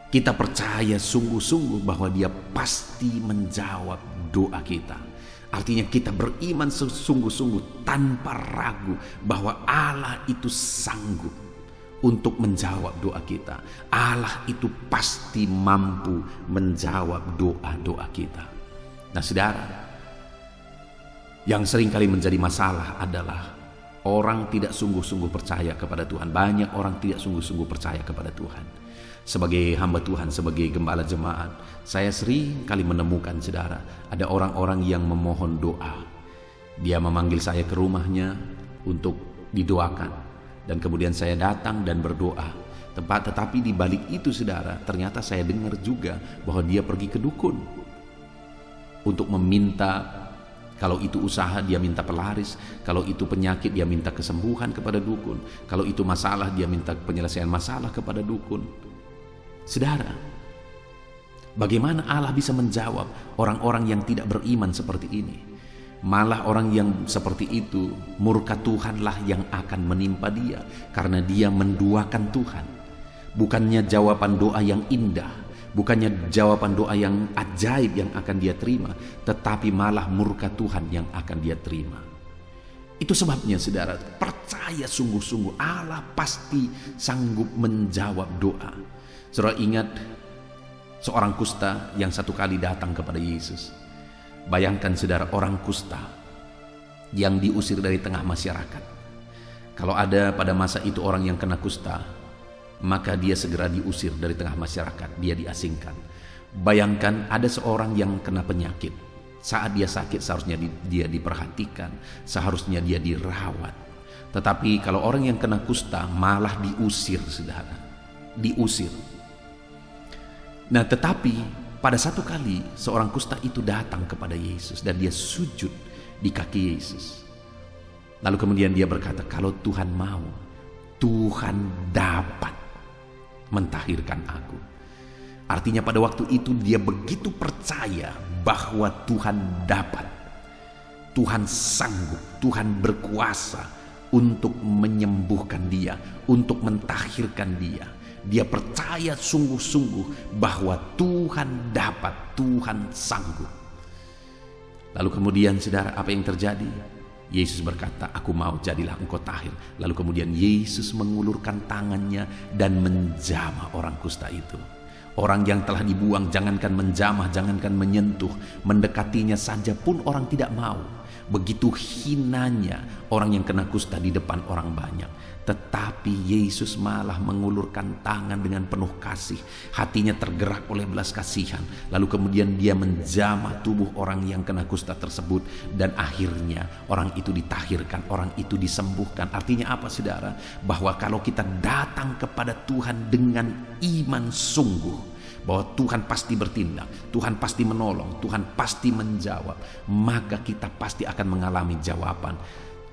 Kita percaya sungguh-sungguh bahwa Dia pasti menjawab doa kita. Artinya kita beriman sungguh-sungguh tanpa ragu bahwa Allah itu sanggup untuk menjawab doa kita. Allah itu pasti mampu menjawab doa-doa kita. Nah saudara, yang seringkali menjadi masalah adalah orang tidak sungguh-sungguh percaya kepada Tuhan. Banyak orang tidak sungguh-sungguh percaya kepada Tuhan. Sebagai hamba Tuhan, sebagai gembala jemaat, saya sering kali menemukan saudara, ada orang-orang yang memohon doa. Dia memanggil saya ke rumahnya untuk didoakan, dan kemudian saya datang dan berdoa. Tetapi di balik itu saudara, ternyata saya dengar juga bahwa dia pergi ke dukun untuk meminta, kalau itu usaha dia minta pelaris, kalau itu penyakit dia minta kesembuhan kepada dukun, kalau itu masalah dia minta penyelesaian masalah kepada dukun. Saudara, bagaimana Allah bisa menjawab orang-orang yang tidak beriman seperti ini? Malah orang yang seperti itu, murka Tuhanlah yang akan menimpa dia, karena dia menduakan Tuhan. Bukannya jawaban doa yang indah, bukannya jawaban doa yang ajaib yang akan dia terima, tetapi malah murka Tuhan yang akan dia terima. Itu sebabnya saudara, percaya sungguh-sungguh Allah pasti sanggup menjawab doa. Saudara ingat seorang kusta yang satu kali datang kepada Yesus. Bayangkan saudara, orang kusta yang diusir dari tengah masyarakat. Kalau ada pada masa itu orang yang kena kusta, maka dia segera diusir dari tengah masyarakat, dia diasingkan. Bayangkan ada seorang yang kena penyakit. Saat dia sakit seharusnya dia diperhatikan, seharusnya dia dirawat. Tetapi kalau orang yang kena kusta malah diusir saudara, diusir. Nah tetapi pada satu kali seorang kusta itu datang kepada Yesus dan dia sujud di kaki Yesus. Lalu kemudian dia berkata, kalau Tuhan mau, Tuhan dapat mentahirkan aku. Artinya pada waktu itu dia begitu percaya bahwa Tuhan dapat, Tuhan sanggup, Tuhan berkuasa untuk menyembuhkan dia, untuk mentahirkan dia. Dia percaya sungguh-sungguh bahwa Tuhan dapat, Tuhan sanggup. Lalu kemudian saudara, apa yang terjadi? Yesus berkata, aku mau, jadilah engkau tahir. Lalu kemudian Yesus mengulurkan tangannya dan menjamah orang kusta itu. Orang yang telah dibuang, jangankan menjamah, jangankan menyentuh, mendekatinya saja pun orang tidak mau. Begitu hinanya orang yang kena kusta di depan orang banyak. Tetapi Yesus malah mengulurkan tangan dengan penuh kasih. Hatinya tergerak oleh belas kasihan. Lalu kemudian dia menjamah tubuh orang yang kena kusta tersebut. Dan akhirnya orang itu ditahirkan, orang itu disembuhkan. Artinya apa saudara? Bahwa kalau kita datang kepada Tuhan dengan iman sungguh, bahwa Tuhan pasti bertindak, Tuhan pasti menolong, Tuhan pasti menjawab, maka kita pasti akan mengalami jawaban.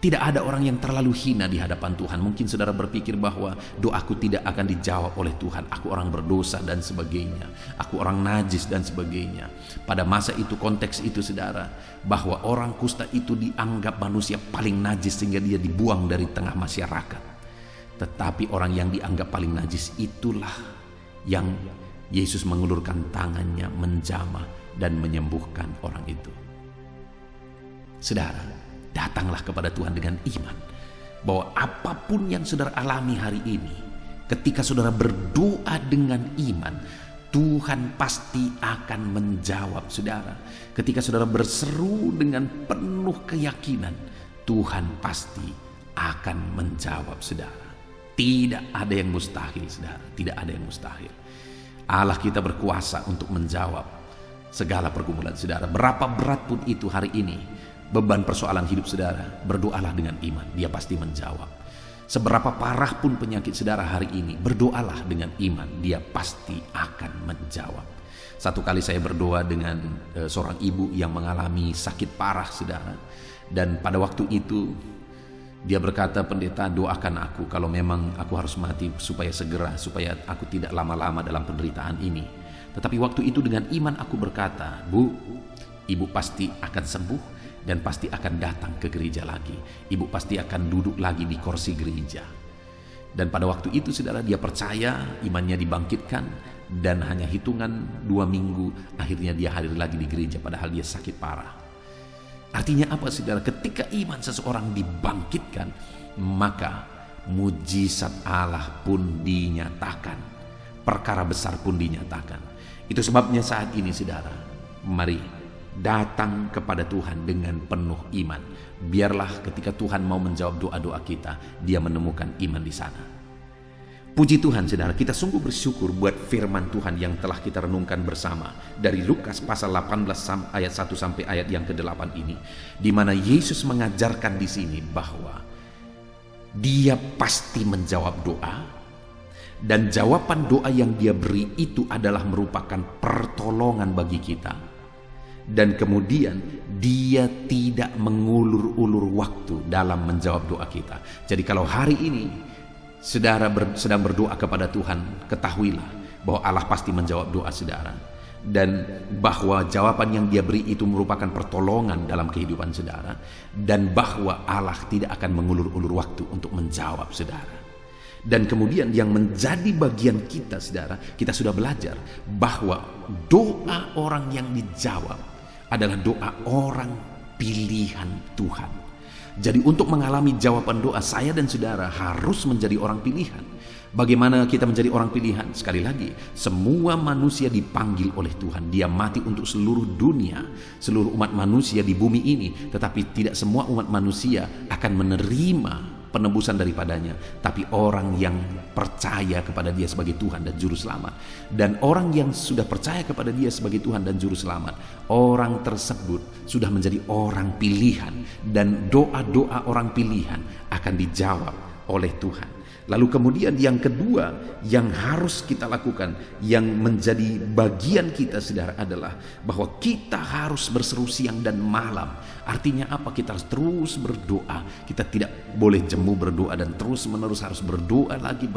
Tidak ada orang yang terlalu hina di hadapan Tuhan. Mungkin saudara berpikir bahwa doaku tidak akan dijawab oleh Tuhan. Aku orang berdosa dan sebagainya. Aku orang najis dan sebagainya. Pada masa itu, konteks itu saudara, bahwa orang kusta itu dianggap manusia paling najis sehingga dia dibuang dari tengah masyarakat. Tetapi orang yang dianggap paling najis itulah yang Yesus mengulurkan tangannya, menjamah dan menyembuhkan orang itu. Saudara, datanglah kepada Tuhan dengan iman bahwa apapun yang saudara alami hari ini, ketika saudara berdoa dengan iman, Tuhan pasti akan menjawab saudara. Ketika saudara berseru dengan penuh keyakinan, Tuhan pasti akan menjawab saudara. Tidak ada yang mustahil saudara, tidak ada yang mustahil. Allah kita berkuasa untuk menjawab segala pergumulan saudara. Berapa berat pun itu hari ini beban persoalan hidup saudara, berdoalah dengan iman, dia pasti menjawab. Seberapa parah pun penyakit saudara hari ini, berdoalah dengan iman, dia pasti akan menjawab. Satu kali saya berdoa dengan seorang ibu yang mengalami sakit parah saudara. Dan pada waktu itu dia berkata, pendeta doakan aku kalau memang aku harus mati supaya segera, supaya aku tidak lama-lama dalam penderitaan ini. Tetapi waktu itu dengan iman aku berkata, Bu, ibu pasti akan sembuh dan pasti akan datang ke gereja lagi. Ibu pasti akan duduk lagi di kursi gereja. Dan pada waktu itu saudara, dia percaya, imannya dibangkitkan, dan hanya hitungan 2 minggu akhirnya dia hadir lagi di gereja padahal dia sakit parah. Artinya apa saudara? Ketika iman seseorang dibangkitkan, maka mujizat Allah pun dinyatakan, perkara besar pun dinyatakan. Itu sebabnya saat ini saudara, mari datang kepada Tuhan dengan penuh iman. Biarlah ketika Tuhan mau menjawab doa-doa kita, dia menemukan iman di sana. Puji Tuhan saudara, kita sungguh bersyukur buat firman Tuhan yang telah kita renungkan bersama dari Lukas pasal 18 ayat 1 sampai ayat yang ke-8 ini, di mana Yesus mengajarkan di sini bahwa dia pasti menjawab doa, dan jawaban doa yang dia beri itu adalah merupakan pertolongan bagi kita. Dan kemudian dia tidak mengulur-ulur waktu dalam menjawab doa kita. Jadi kalau hari ini saudara sedang berdoa kepada Tuhan, ketahuilah bahwa Allah pasti menjawab doa saudara. Dan bahwa jawaban yang dia beri itu merupakan pertolongan dalam kehidupan saudara. Dan bahwa Allah tidak akan mengulur-ulur waktu untuk menjawab saudara. Dan kemudian yang menjadi bagian kita saudara, kita sudah belajar bahwa doa orang yang dijawab adalah doa orang pilihan Tuhan. Jadi untuk mengalami jawaban doa, saya dan saudara harus menjadi orang pilihan. Bagaimana kita menjadi orang pilihan? Sekali lagi, semua manusia dipanggil oleh Tuhan. Dia mati untuk seluruh dunia, seluruh umat manusia di bumi ini. Tetapi tidak semua umat manusia akan menerima penebusan daripadanya, tapi orang yang percaya kepada dia sebagai Tuhan dan Juru Selamat. Dan orang yang sudah percaya kepada dia sebagai Tuhan dan Juru Selamat, orang tersebut sudah menjadi orang pilihan, dan doa-doa orang pilihan akan dijawab oleh Tuhan. Lalu kemudian yang kedua yang harus kita lakukan, yang menjadi bagian kita saudara, adalah bahwa kita harus berseru siang dan malam. Artinya apa? Kita harus terus berdoa. Kita tidak boleh jemu berdoa dan terus menerus harus berdoa lagi,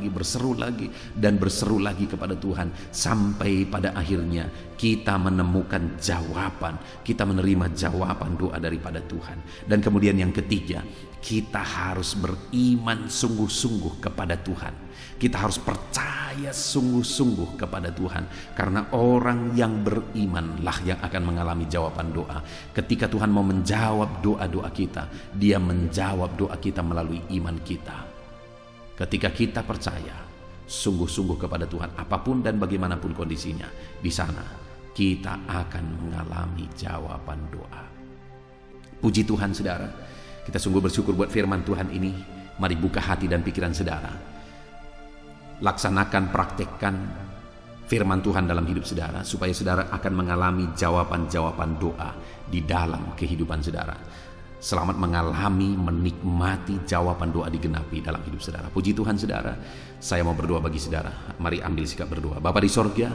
berseru lagi dan berseru lagi kepada Tuhan. Sampai pada akhirnya kita menemukan jawaban, kita menerima jawaban doa daripada Tuhan. Dan kemudian yang ketiga, kita harus beriman sungguh-sungguh kepada Tuhan. Kita harus percaya sungguh-sungguh kepada Tuhan. Karena orang yang berimanlah yang akan mengalami jawaban doa. Ketika Tuhan mau menjawab doa-doa kita, Dia menjawab doa kita melalui iman kita. Ketika kita percaya sungguh-sungguh kepada Tuhan, apapun dan bagaimanapun kondisinya, di sana kita akan mengalami jawaban doa. Puji Tuhan saudara. Kita sungguh bersyukur buat firman Tuhan ini. Mari buka hati dan pikiran saudara. Laksanakan, praktekkan firman Tuhan dalam hidup saudara, supaya saudara akan mengalami jawaban-jawaban doa di dalam kehidupan saudara. Selamat mengalami, menikmati jawaban doa digenapi dalam hidup saudara. Puji Tuhan saudara. Saya mau berdoa bagi saudara. Mari ambil sikap berdoa. Bapa di sorga,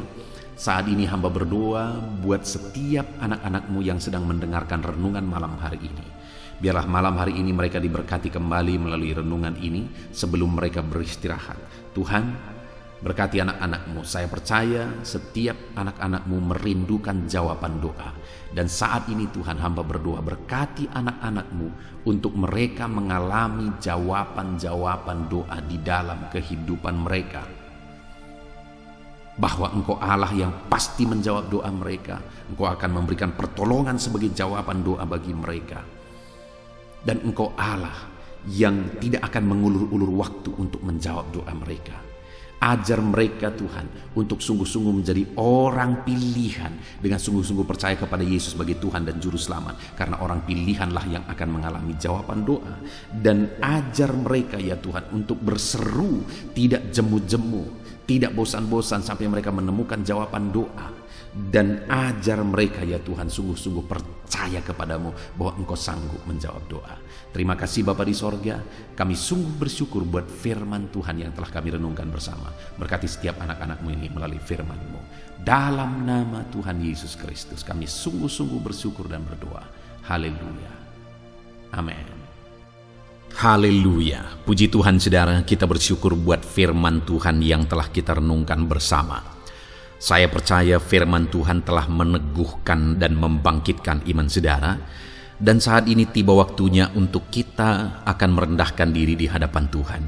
saat ini hamba berdoa buat setiap anak-anak-Mu yang sedang mendengarkan renungan malam hari ini. Biarlah malam hari ini mereka diberkati kembali melalui renungan ini sebelum mereka beristirahat. Tuhan, berkati anak-anak-Mu. Saya percaya setiap anak-anak-Mu merindukan jawaban doa. Dan saat ini Tuhan, hamba berdoa, berkati anak-anak-Mu untuk mereka mengalami jawaban-jawaban doa di dalam kehidupan mereka. Bahwa Engkau Allah yang pasti menjawab doa mereka. Engkau akan memberikan pertolongan sebagai jawaban doa bagi mereka. Dan Engkau Allah yang tidak akan mengulur-ulur waktu untuk menjawab doa mereka. Ajar mereka Tuhan untuk sungguh-sungguh menjadi orang pilihan, dengan sungguh-sungguh percaya kepada Yesus sebagai Tuhan dan Juru Selamat. Karena orang pilihanlah yang akan mengalami jawaban doa. Dan ajar mereka ya Tuhan untuk berseru, tidak jemu-jemu, tidak bosan-bosan sampai mereka menemukan jawaban doa. Dan ajar mereka ya Tuhan sungguh-sungguh percaya kepadamu bahwa Engkau sanggup menjawab doa. Terima kasih Bapa di sorga. Kami sungguh bersyukur buat firman Tuhan yang telah kami renungkan bersama. Berkati setiap anak-anak-Mu ini melalui firman-Mu. Dalam nama Tuhan Yesus Kristus kami sungguh-sungguh bersyukur dan berdoa. Haleluya. Amin. Haleluya. Puji Tuhan saudara, kita bersyukur buat firman Tuhan yang telah kita renungkan bersama. Saya percaya firman Tuhan telah meneguhkan dan membangkitkan iman saudara. Dan saat ini tiba waktunya untuk kita akan merendahkan diri di hadapan Tuhan.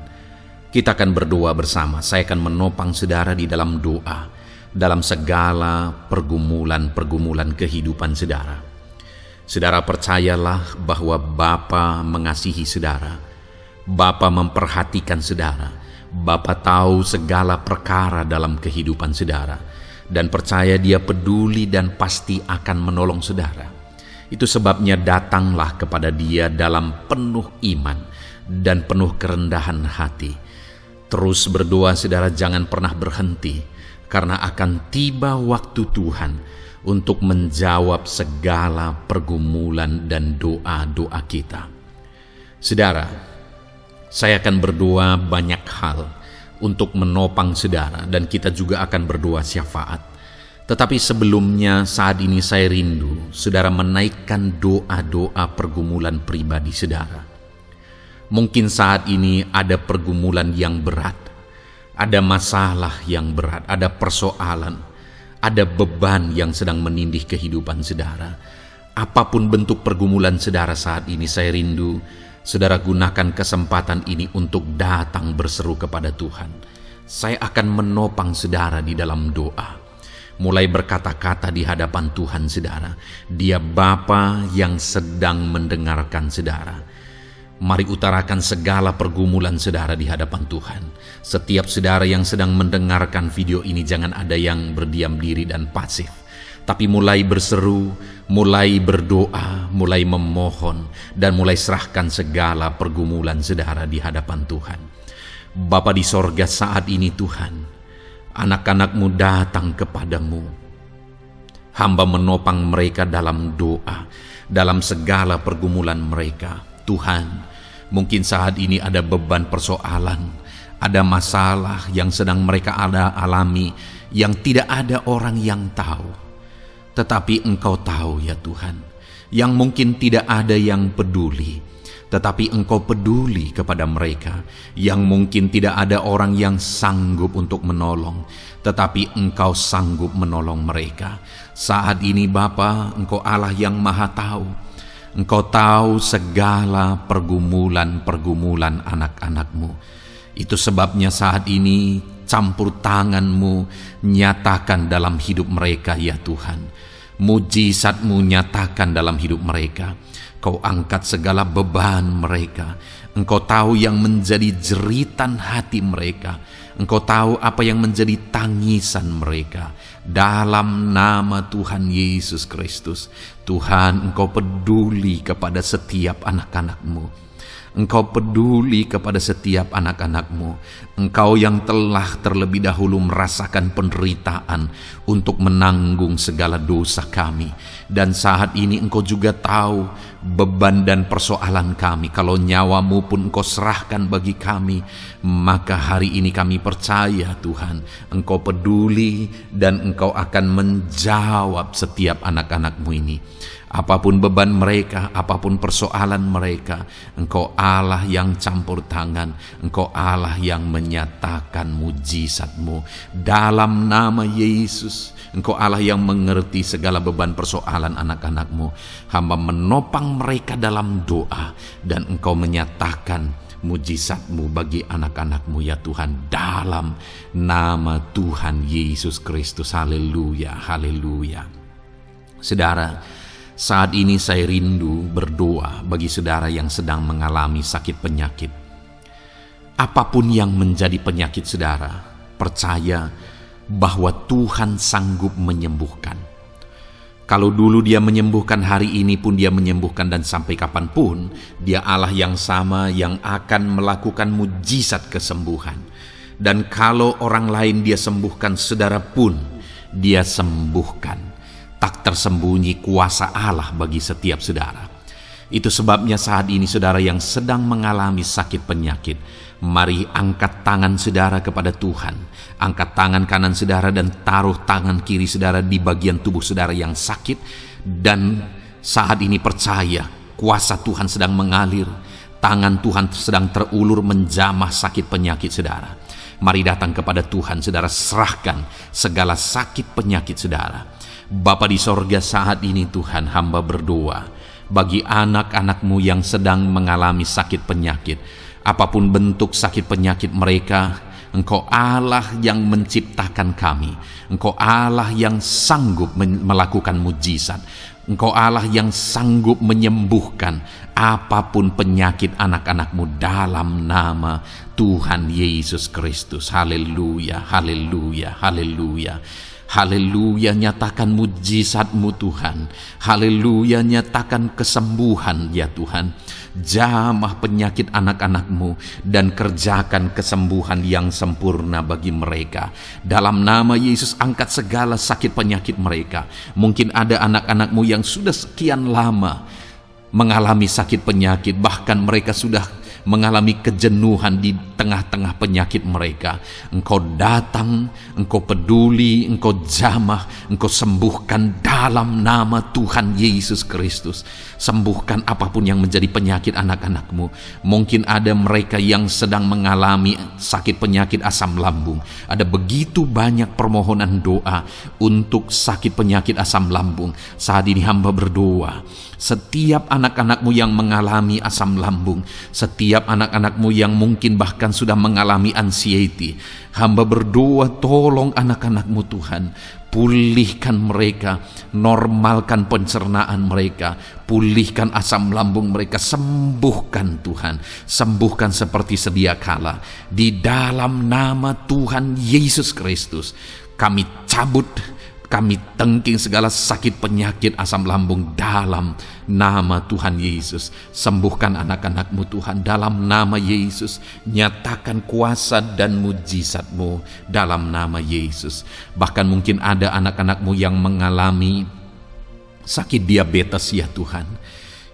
Kita akan berdoa bersama. Saya akan menopang saudara di dalam doa, dalam segala pergumulan-pergumulan kehidupan saudara. Saudara percayalah bahwa Bapa mengasihi saudara. Bapa memperhatikan saudara. Bapa tahu segala perkara dalam kehidupan saudara. Dan percaya Dia peduli dan pasti akan menolong saudara. Itu sebabnya datanglah kepada Dia dalam penuh iman dan penuh kerendahan hati. Terus berdoa saudara, jangan pernah berhenti, karena akan tiba waktu Tuhan untuk menjawab segala pergumulan dan doa-doa kita. Saudara, saya akan berdoa banyak hal untuk menopang saudara, dan kita juga akan berdoa syafaat. Tetapi sebelumnya saat ini saya rindu saudara menaikkan doa-doa pergumulan pribadi saudara. Mungkin saat ini ada pergumulan yang berat, ada masalah yang berat, ada persoalan, ada beban yang sedang menindih kehidupan saudara. Apapun bentuk pergumulan saudara saat ini, saya rindu saudara gunakan kesempatan ini untuk datang berseru kepada Tuhan. Saya akan menopang saudara di dalam doa. Mulai berkata-kata di hadapan Tuhan saudara. Dia Bapa yang sedang mendengarkan saudara. Mari utarakan segala pergumulan saudara di hadapan Tuhan. Setiap saudara yang sedang mendengarkan video ini, jangan ada yang berdiam diri dan pasif. Tapi mulai berseru, mulai berdoa, mulai memohon, dan mulai serahkan segala pergumulan saudara di hadapan Tuhan. Bapa di sorga, saat ini Tuhan, anak-anak-Mu datang kepadamu. Hamba menopang mereka dalam doa, dalam segala pergumulan mereka. Tuhan, Mungkin saat ini ada beban persoalan, ada masalah yang sedang mereka alami yang tidak ada orang yang tahu. Tetapi Engkau tahu ya Tuhan, yang mungkin tidak ada yang peduli, tetapi Engkau peduli kepada mereka. Yang mungkin tidak ada orang yang sanggup untuk menolong, tetapi Engkau sanggup menolong mereka. Saat ini Bapa, Engkau Allah yang Maha Tahu. Engkau tahu segala pergumulan-pergumulan anak-anak-Mu. Itu sebabnya saat ini campur tangan-Mu nyatakan dalam hidup mereka ya Tuhan. Mujizat-Mu nyatakan dalam hidup mereka. Kau angkat segala beban mereka. Engkau tahu yang menjadi jeritan hati mereka. Engkau tahu apa yang menjadi tangisan mereka. Dalam nama Tuhan Yesus Kristus, Tuhan, Engkau peduli kepada setiap anak-anak-Mu. Engkau peduli kepada setiap anak-anak-Mu. Engkau yang telah terlebih dahulu merasakan penderitaan untuk menanggung segala dosa kami. Dan saat ini Engkau juga tahu beban dan persoalan kami. Kalau nyawa-Mu pun Engkau serahkan bagi kami, maka hari ini kami percaya Tuhan, Engkau peduli dan Engkau akan menjawab setiap anak-anak-Mu ini. Apapun beban mereka, apapun persoalan mereka, Engkau Allah yang campur tangan, Engkau Allah yang menyatakan mujizat-Mu. Dalam nama Yesus, Engkau Allah yang mengerti segala beban persoalan anak-anak-Mu. Hamba menopang mereka dalam doa, dan Engkau menyatakan mujizat-Mu bagi anak-anak-Mu ya Tuhan, dalam nama Tuhan Yesus Kristus. Haleluya, haleluya. Saudara, saat ini saya rindu berdoa bagi saudara yang sedang mengalami sakit penyakit. Apapun yang menjadi penyakit saudara, percaya bahwa Tuhan sanggup menyembuhkan. Kalau dulu Dia menyembuhkan, hari ini pun Dia menyembuhkan, dan sampai kapanpun Dia Allah yang sama yang akan melakukan mujizat kesembuhan. Dan kalau orang lain Dia sembuhkan, saudara pun Dia sembuhkan. Tak tersembunyi kuasa Allah bagi setiap saudara. Itu sebabnya saat ini saudara yang sedang mengalami sakit penyakit, mari angkat tangan saudara kepada Tuhan. Angkat tangan kanan saudara dan taruh tangan kiri saudara di bagian tubuh saudara yang sakit. Dan saat ini percaya kuasa Tuhan sedang mengalir. Tangan Tuhan sedang terulur menjamah sakit penyakit saudara. Mari datang kepada Tuhan saudara, serahkan segala sakit penyakit saudara. Bapa di sorga, saat ini Tuhan, hamba berdoa bagi anak-anak-Mu yang sedang mengalami sakit penyakit. Apapun bentuk sakit penyakit mereka, Engkau Allah yang menciptakan kami. Engkau Allah yang sanggup melakukan mujizat. Engkau Allah yang sanggup menyembuhkan apapun penyakit anak-anak-Mu dalam nama Tuhan Yesus Kristus. Haleluya, haleluya, haleluya. Haleluya, nyatakan mujizat-Mu Tuhan. Haleluya, nyatakan kesembuhan ya Tuhan. Jamah penyakit anak-anak-Mu dan kerjakan kesembuhan yang sempurna bagi mereka. Dalam nama Yesus, angkat segala sakit penyakit mereka. Mungkin ada anak-anak-Mu yang sudah sekian lama mengalami sakit penyakit, bahkan mereka sudah mengalami kejenuhan di tengah-tengah penyakit mereka. Engkau datang, Engkau peduli, Engkau jamah, Engkau sembuhkan dalam nama Tuhan Yesus Kristus. Sembuhkan apapun yang menjadi penyakit anak-anak-Mu. Mungkin ada mereka yang sedang mengalami sakit penyakit asam lambung. Ada begitu banyak permohonan doa untuk sakit penyakit asam lambung. Saat ini hamba berdoa, setiap anak-anak-Mu yang mengalami asam lambung, setiap anak-anak-Mu yang mungkin bahkan sudah mengalami anxiety, hamba berdoa, tolong anak-anak-Mu Tuhan, pulihkan mereka, normalkan pencernaan mereka, pulihkan asam lambung mereka, sembuhkan Tuhan, sembuhkan seperti sedia kala. Di dalam nama Tuhan Yesus Kristus, kami cabut, kami tengking segala sakit penyakit asam lambung dalam nama Tuhan Yesus. Sembuhkan anak-anak-Mu Tuhan dalam nama Yesus. Nyatakan kuasa dan mujizat-Mu dalam nama Yesus. Bahkan mungkin ada anak-anak-Mu yang mengalami sakit diabetes ya Tuhan,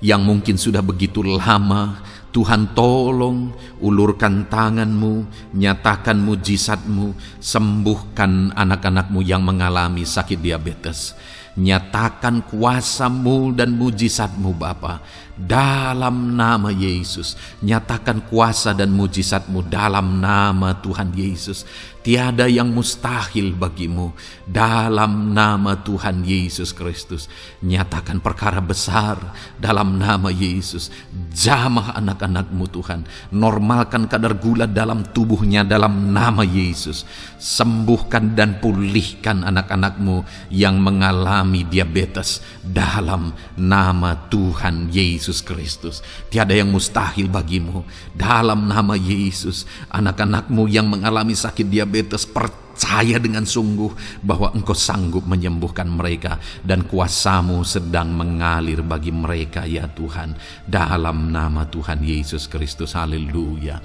yang mungkin sudah begitu lama Tuhan tolong, ulurkan tangan-Mu, nyatakan mujizat-Mu, sembuhkan anak-anak-Mu yang mengalami sakit diabetes. Nyatakan kuasa-Mu dan mujizat-Mu Bapa, dalam nama Yesus. Nyatakan kuasa dan mujizat-Mu dalam nama Tuhan Yesus. Tiada yang mustahil bagi-Mu, dalam nama Tuhan Yesus Kristus. Nyatakan perkara besar dalam nama Yesus. Jamah anak-anak-Mu Tuhan, normalkan kadar gula dalam tubuhnya dalam nama Yesus. Sembuhkan dan pulihkan anak-anak-Mu yang mengalami diabetes dalam nama Tuhan Yesus Kristus. Tiada yang mustahil bagi-Mu, dalam nama Yesus. Anak-anak-Mu yang mengalami sakit diabetes, percaya dengan sungguh bahwa Engkau sanggup menyembuhkan mereka dan kuasa-Mu sedang mengalir bagi mereka ya Tuhan, dalam nama Tuhan Yesus Kristus. Haleluya.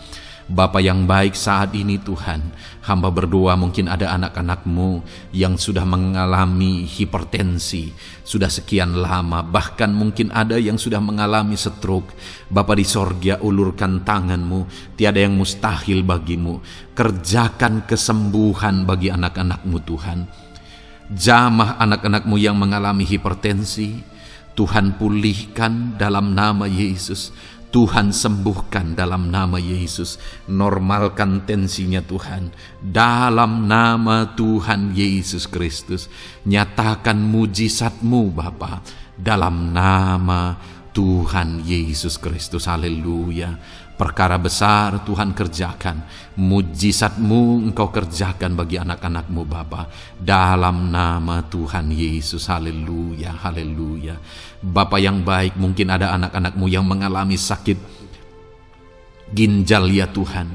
Bapa yang baik, saat ini Tuhan, hamba berdoa mungkin ada anak-anak-Mu yang sudah mengalami hipertensi sudah sekian lama, bahkan mungkin ada yang sudah mengalami stroke. Bapa di sorga, ulurkan tangan-Mu, tiada yang mustahil bagi-Mu. Kerjakan kesembuhan bagi anak-anak-Mu Tuhan. Jamah anak-anak-Mu yang mengalami hipertensi, Tuhan pulihkan dalam nama Yesus. Tuhan sembuhkan dalam nama Yesus. Normalkan tensinya Tuhan, dalam nama Tuhan Yesus Kristus. Nyatakan mujizat-Mu Bapa, dalam nama Tuhan Yesus Kristus. Haleluya. Perkara besar Tuhan kerjakan, mujizat-Mu Engkau kerjakan bagi anak-anak-Mu Bapa, dalam nama Tuhan Yesus. Haleluya, haleluya. Bapa yang baik, mungkin ada anak-anak-Mu yang mengalami sakit ginjal ya Tuhan.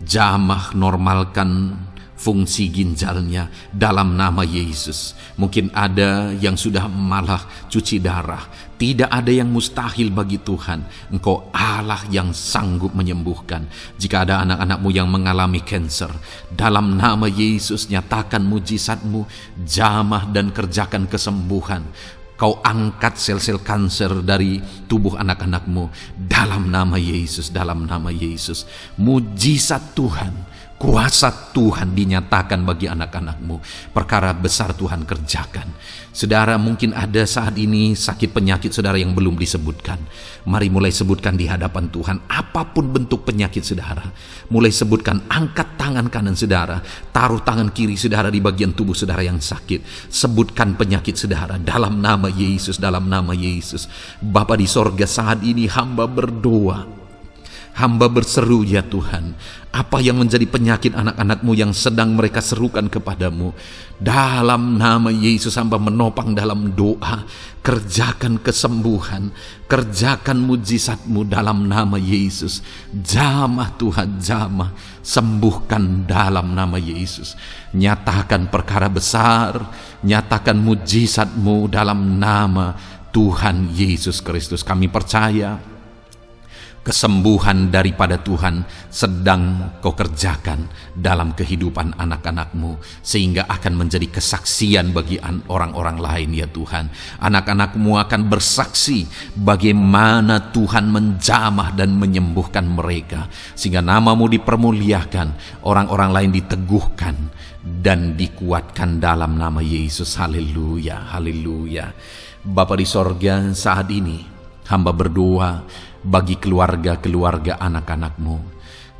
Jamah, normalkan fungsi ginjalnya dalam nama Yesus. Mungkin ada yang sudah malah cuci darah. Tidak ada yang mustahil bagi Tuhan. Engkau Allah yang sanggup menyembuhkan. Jika ada anak-anak-Mu yang mengalami kanker, dalam nama Yesus nyatakan mujizat-Mu, jamah dan kerjakan kesembuhan. Kau angkat sel-sel kanker dari tubuh anak-anak-Mu dalam nama Yesus, dalam nama Yesus. Mujizat Tuhan, kuasa Tuhan dinyatakan bagi anak-anak-Mu. Perkara besar Tuhan kerjakan. Saudara, mungkin ada saat ini sakit penyakit saudara yang belum disebutkan. Mari mulai sebutkan di hadapan Tuhan. Apapun bentuk penyakit saudara, mulai sebutkan. Angkat tangan kanan saudara, taruh tangan kiri saudara di bagian tubuh saudara yang sakit. Sebutkan penyakit saudara dalam nama Yesus, dalam nama Yesus. Bapa di sorga, saat ini hamba berdoa, hamba berseru ya Tuhan, apa yang menjadi penyakit anak-anak-Mu yang sedang mereka serukan kepadamu, dalam nama Yesus hamba menopang dalam doa. Kerjakan kesembuhan, kerjakan mujizat-Mu dalam nama Yesus. Jamah Tuhan, jamah, sembuhkan dalam nama Yesus. Nyatakan perkara besar, nyatakan mujizat-Mu dalam nama Tuhan Yesus Kristus. Kami percaya kesembuhan daripada Tuhan sedang Kau kerjakan dalam kehidupan anak-anak-Mu, sehingga akan menjadi kesaksian bagi orang-orang lain ya Tuhan. Anak-anak-Mu akan bersaksi bagaimana Tuhan menjamah dan menyembuhkan mereka, sehingga nama-Mu dipermuliakan, orang-orang lain diteguhkan dan dikuatkan dalam nama Yesus. Haleluya, haleluya. Bapa di sorga, saat ini hamba berdoa bagi keluarga-keluarga anak-anak-Mu.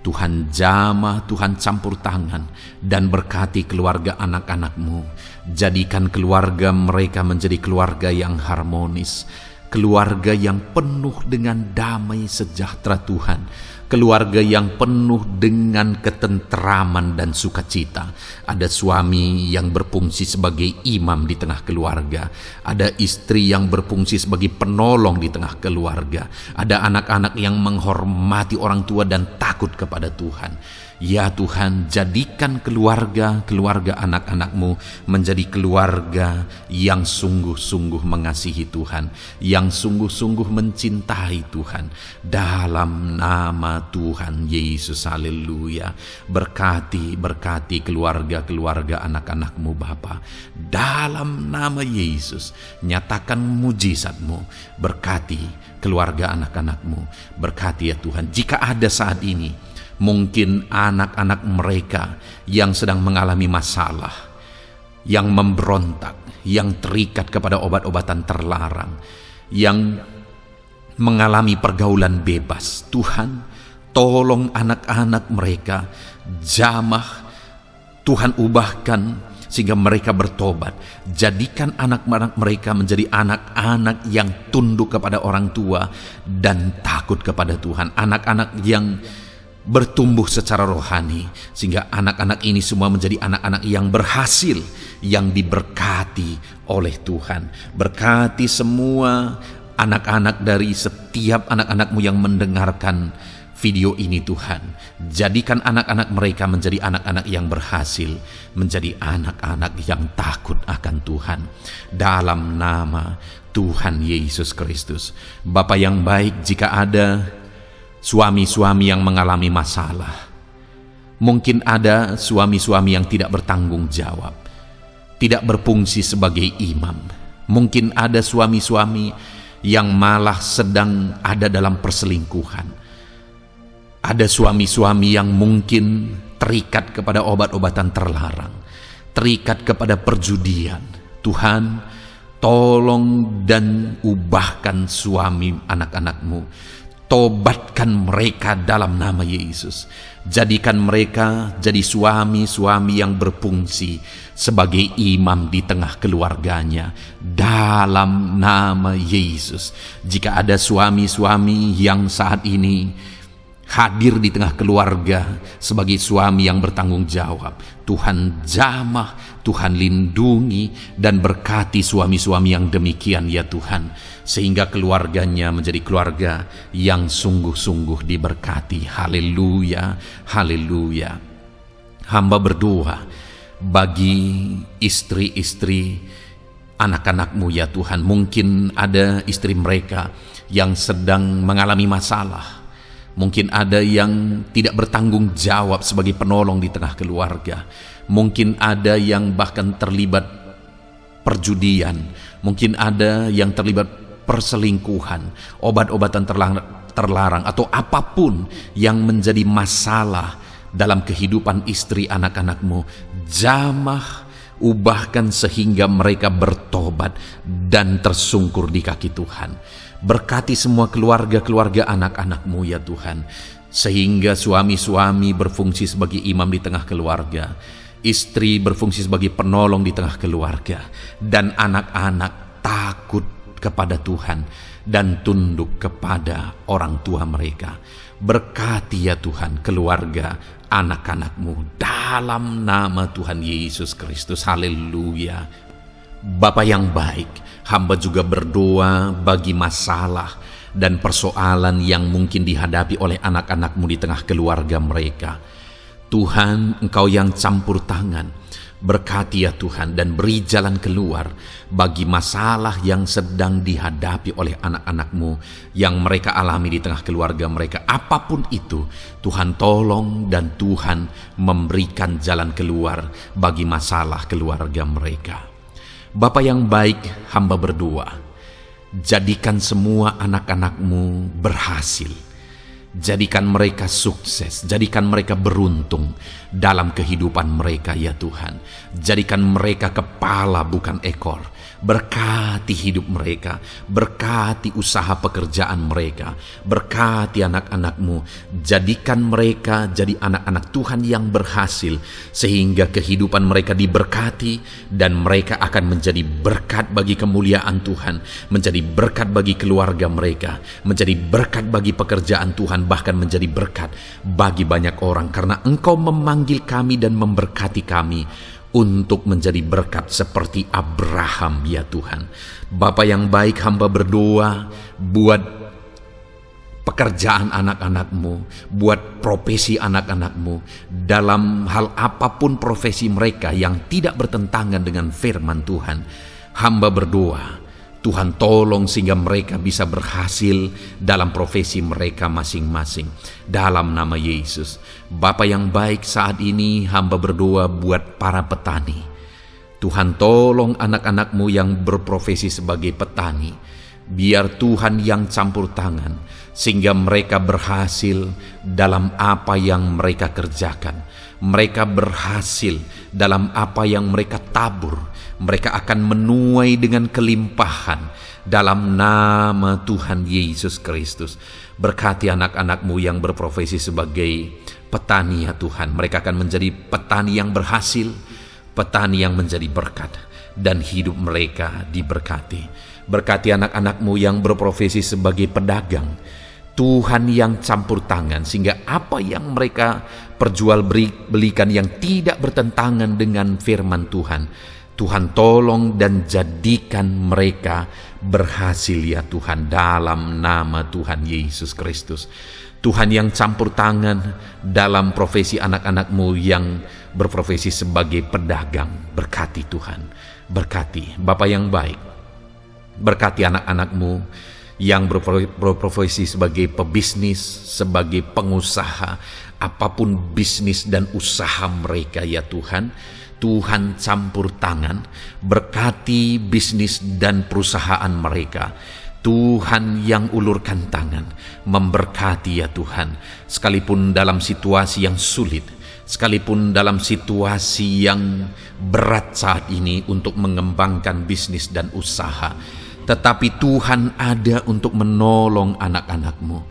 Tuhan jamah, Tuhan campur tangan dan berkati keluarga anak-anak-Mu. Jadikan keluarga mereka menjadi keluarga yang harmonis, keluarga yang penuh dengan damai sejahtera Tuhan, keluarga yang penuh dengan ketenteraman dan sukacita. Ada suami yang berfungsi sebagai imam di tengah keluarga, ada istri yang berfungsi sebagai penolong di tengah keluarga, ada anak-anak yang menghormati orang tua dan takut kepada Tuhan. Ya Tuhan, jadikan keluarga anak-anak-Mu menjadi keluarga yang sungguh-sungguh mengasihi Tuhan, yang sungguh-sungguh mencintai Tuhan. Dalam nama Tuhan Yesus, haleluya. Berkati keluarga anak-anak-Mu Bapa. Dalam nama Yesus, nyatakan mujizat-Mu. Berkati keluarga anak-anak-Mu. Berkati ya Tuhan. Jika ada saat ini mungkin anak-anak mereka yang sedang mengalami masalah, yang memberontak, yang terikat kepada obat-obatan terlarang, yang mengalami pergaulan bebas, Tuhan, tolong anak-anak mereka, jamah, Tuhan ubahkan sehingga mereka bertobat. Jadikan anak-anak mereka menjadi anak-anak yang tunduk kepada orang tua dan takut kepada Tuhan. Anak-anak yang bertumbuh secara rohani, sehingga anak-anak ini semua menjadi anak-anak yang berhasil, yang diberkati oleh Tuhan. Berkati semua anak-anak dari setiap anak-anak-Mu yang mendengarkan video ini Tuhan. Jadikan anak-anak mereka menjadi anak-anak yang berhasil, menjadi anak-anak yang takut akan Tuhan. Dalam nama Tuhan Yesus Kristus. Bapa yang baik, jika ada suami-suami yang mengalami masalah, mungkin ada suami-suami yang tidak bertanggung jawab, tidak berfungsi sebagai imam. Mungkin ada suami-suami yang malah sedang ada dalam perselingkuhan. Ada suami-suami yang mungkin terikat kepada obat-obatan terlarang, terikat kepada perjudian. Tuhan, tolong dan ubahkan suami anak-anak-Mu. Tobatkan mereka dalam nama Yesus. Jadikan mereka jadi suami-suami yang berfungsi sebagai imam di tengah keluarganya. Dalam nama Yesus. Jika ada suami-suami yang saat ini hadir di tengah keluarga sebagai suami yang bertanggung jawab, Tuhan jamah, Tuhan lindungi dan berkati suami-suami yang demikian ya Tuhan, sehingga keluarganya menjadi keluarga yang sungguh-sungguh diberkati. Haleluya, haleluya. Hamba berdoa bagi istri-istri anak-anak-Mu ya Tuhan. Mungkin ada istri mereka yang sedang mengalami masalah. Mungkin ada yang tidak bertanggung jawab sebagai penolong di tengah keluarga. Mungkin ada yang bahkan terlibat perjudian. Mungkin ada yang terlibat perselingkuhan, obat-obatan terlarang, atau apapun yang menjadi masalah dalam kehidupan istri anak-anak-Mu. Jamah, ubahkan sehingga mereka bertobat dan tersungkur di kaki Tuhan. Berkati semua keluarga-keluarga anak-anak-Mu ya Tuhan, sehingga suami-suami berfungsi sebagai imam di tengah keluarga, istri berfungsi sebagai penolong di tengah keluarga, dan anak-anak takut kepada Tuhan dan tunduk kepada orang tua mereka. Berkati ya Tuhan keluarga anak-anak-Mu dalam nama Tuhan Yesus Kristus. Haleluya. Bapa yang baik, hamba juga berdoa bagi masalah dan persoalan yang mungkin dihadapi oleh anak-anak-Mu di tengah keluarga mereka. Tuhan, Engkau yang campur tangan, berkati ya Tuhan dan beri jalan keluar bagi masalah yang sedang dihadapi oleh anak-anak-Mu yang mereka alami di tengah keluarga mereka. Apapun itu, Tuhan tolong dan Tuhan memberikan jalan keluar bagi masalah keluarga mereka. Bapa yang baik, hamba berdoa, jadikan semua anak-anak-Mu berhasil. Jadikan mereka sukses, jadikan mereka beruntung dalam kehidupan mereka ya Tuhan. Jadikan mereka kepala bukan ekor. Berkati hidup mereka, berkati usaha pekerjaan mereka, berkati anak-anak-Mu. Jadikan mereka jadi anak-anak Tuhan yang berhasil, sehingga kehidupan mereka diberkati dan mereka akan menjadi berkat bagi kemuliaan Tuhan, menjadi berkat bagi keluarga mereka, menjadi berkat bagi pekerjaan Tuhan, bahkan menjadi berkat bagi banyak orang, karena Engkau memanggil kami dan memberkati kami untuk menjadi berkat seperti Abraham ya Tuhan. Bapa yang baik, hamba berdoa buat pekerjaan anak-anakmu, buat profesi anak-anakmu, dalam hal apapun profesi mereka yang tidak bertentangan dengan firman Tuhan. Hamba berdoa, Tuhan tolong sehingga mereka bisa berhasil dalam profesi mereka masing-masing. Dalam nama Yesus. Bapa yang baik, saat ini hamba berdoa buat para petani. Tuhan tolong anak-anakmu yang berprofesi sebagai petani. Biar Tuhan yang campur tangan, sehingga mereka berhasil dalam apa yang mereka kerjakan. Mereka berhasil dalam apa yang mereka tabur. Mereka akan menuai dengan kelimpahan dalam nama Tuhan Yesus Kristus. Berkati anak-anakmu yang berprofesi sebagai petani ya Tuhan. Mereka akan menjadi petani yang berhasil, petani yang menjadi berkat, dan hidup mereka diberkati. Berkati anak-anakmu yang berprofesi sebagai pedagang. Tuhan yang campur tangan, sehingga apa yang mereka perjualbelikan yang tidak bertentangan dengan firman Tuhan, Tuhan tolong dan jadikan mereka berhasil ya Tuhan, dalam nama Tuhan Yesus Kristus. Tuhan yang campur tangan dalam profesi anak-anakmu yang berprofesi sebagai pedagang. Berkati Tuhan, berkati Bapa yang baik. Berkati anak-anakmu yang berprofesi sebagai pebisnis, sebagai pengusaha, apapun bisnis dan usaha mereka ya Tuhan. Tuhan campur tangan, berkati bisnis dan perusahaan mereka. Tuhan yang ulurkan tangan, memberkati ya Tuhan. Sekalipun dalam situasi yang sulit, sekalipun dalam situasi yang berat saat ini untuk mengembangkan bisnis dan usaha, tetapi Tuhan ada untuk menolong anak-anakmu.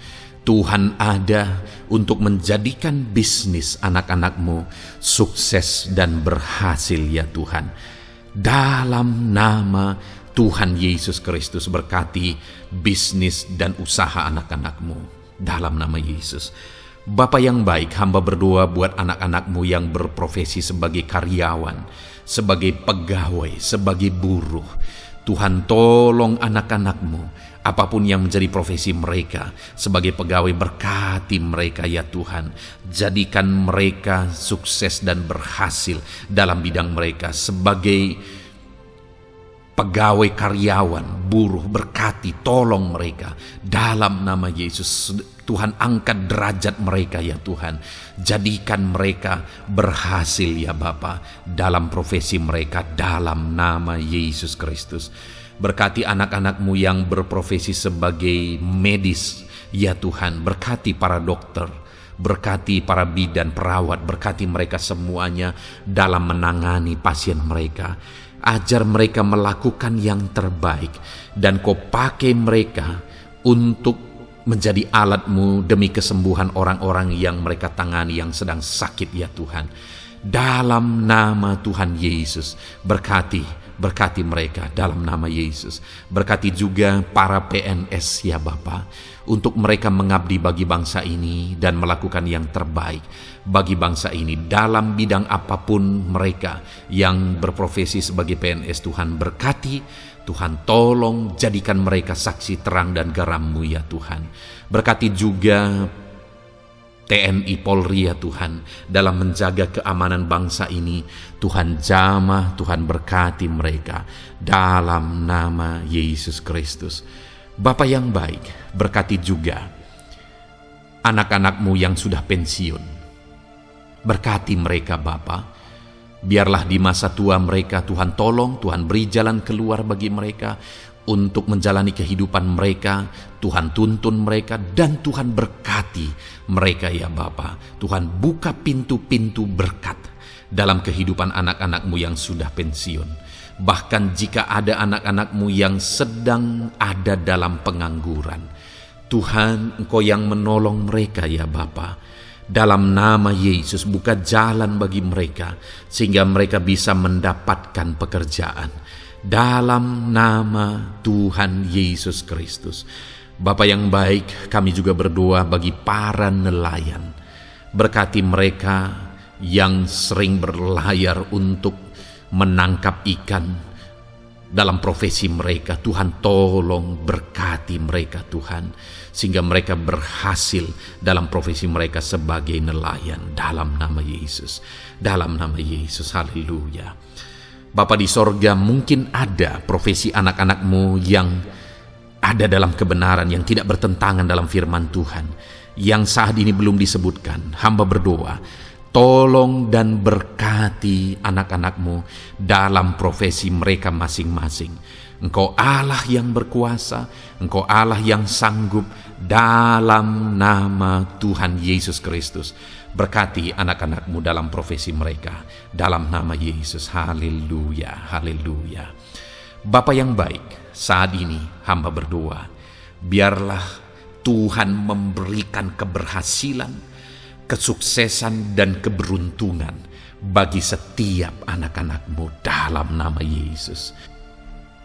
Tuhan ada untuk menjadikan bisnis anak-anakmu sukses dan berhasil ya Tuhan. Dalam nama Tuhan Yesus Kristus, berkati bisnis dan usaha anak-anakmu. Dalam nama Yesus. Bapa yang baik, hamba berdoa buat anak-anakmu yang berprofesi sebagai karyawan, sebagai pegawai, sebagai buruh. Tuhan tolong anak-anakmu, apapun yang menjadi profesi mereka, sebagai pegawai berkati mereka ya Tuhan. Jadikan mereka sukses dan berhasil dalam bidang mereka. Sebagai pegawai karyawan, buruh, berkati, tolong mereka. Dalam nama Yesus, Tuhan angkat derajat mereka ya Tuhan. Jadikan mereka berhasil ya Bapa dalam profesi mereka, dalam nama Yesus Kristus. Berkati anak-anakmu yang berprofesi sebagai medis ya Tuhan. Berkati para dokter, berkati para bidan, perawat, berkati mereka semuanya dalam menangani pasien mereka. Ajar mereka melakukan yang terbaik, dan Kau pakai mereka untuk menjadi alat-Mu demi kesembuhan orang-orang yang mereka tangani yang sedang sakit ya Tuhan. Dalam nama Tuhan Yesus, berkati mereka dalam nama Yesus. Berkati juga para PNS ya Bapa, untuk mereka mengabdi bagi bangsa ini dan melakukan yang terbaik bagi bangsa ini dalam bidang apapun mereka yang berprofesi sebagai PNS. Tuhan berkati, Tuhan tolong jadikan mereka saksi terang dan garam-Mu ya Tuhan. Berkati juga TNI Polri ya Tuhan dalam menjaga keamanan bangsa ini. Tuhan jamah, Tuhan berkati mereka dalam nama Yesus Kristus. Bapa yang baik, berkati juga anak-anak-Mu yang sudah pensiun. Berkati mereka Bapa. Biarlah di masa tua mereka Tuhan tolong, Tuhan beri jalan keluar bagi mereka untuk menjalani kehidupan mereka. Tuhan tuntun mereka dan Tuhan berkati mereka ya Bapa. Tuhan buka pintu-pintu berkat dalam kehidupan anak-anak-Mu yang sudah pensiun. Bahkan jika ada anak-anak-Mu yang sedang ada dalam pengangguran, Tuhan Engkau yang menolong mereka ya Bapa. Dalam nama Yesus, buka jalan bagi mereka sehingga mereka bisa mendapatkan pekerjaan. Dalam nama Tuhan Yesus Kristus. Bapa yang baik, kami juga berdoa bagi para nelayan. Berkati mereka yang sering berlayar untuk menangkap ikan dalam profesi mereka. Tuhan tolong berkati mereka Tuhan, sehingga mereka berhasil dalam profesi mereka sebagai nelayan, dalam nama Yesus. Dalam nama Yesus, haleluya. Bapa di sorga, mungkin ada profesi anak-anakmu yang ada dalam kebenaran, yang tidak bertentangan dalam firman Tuhan, yang saat ini belum disebutkan. Hamba berdoa, tolong dan berkati anak-anakmu dalam profesi mereka masing-masing. Engkau Allah yang berkuasa, Engkau Allah yang sanggup, dalam nama Tuhan Yesus Kristus. Berkati anak-anakmu dalam profesi mereka, dalam nama Yesus. Haleluya, haleluya. Bapa yang baik, saat ini hamba berdoa, biarlah Tuhan memberikan keberhasilan, kesuksesan dan keberuntungan bagi setiap anak-anakmu dalam nama Yesus.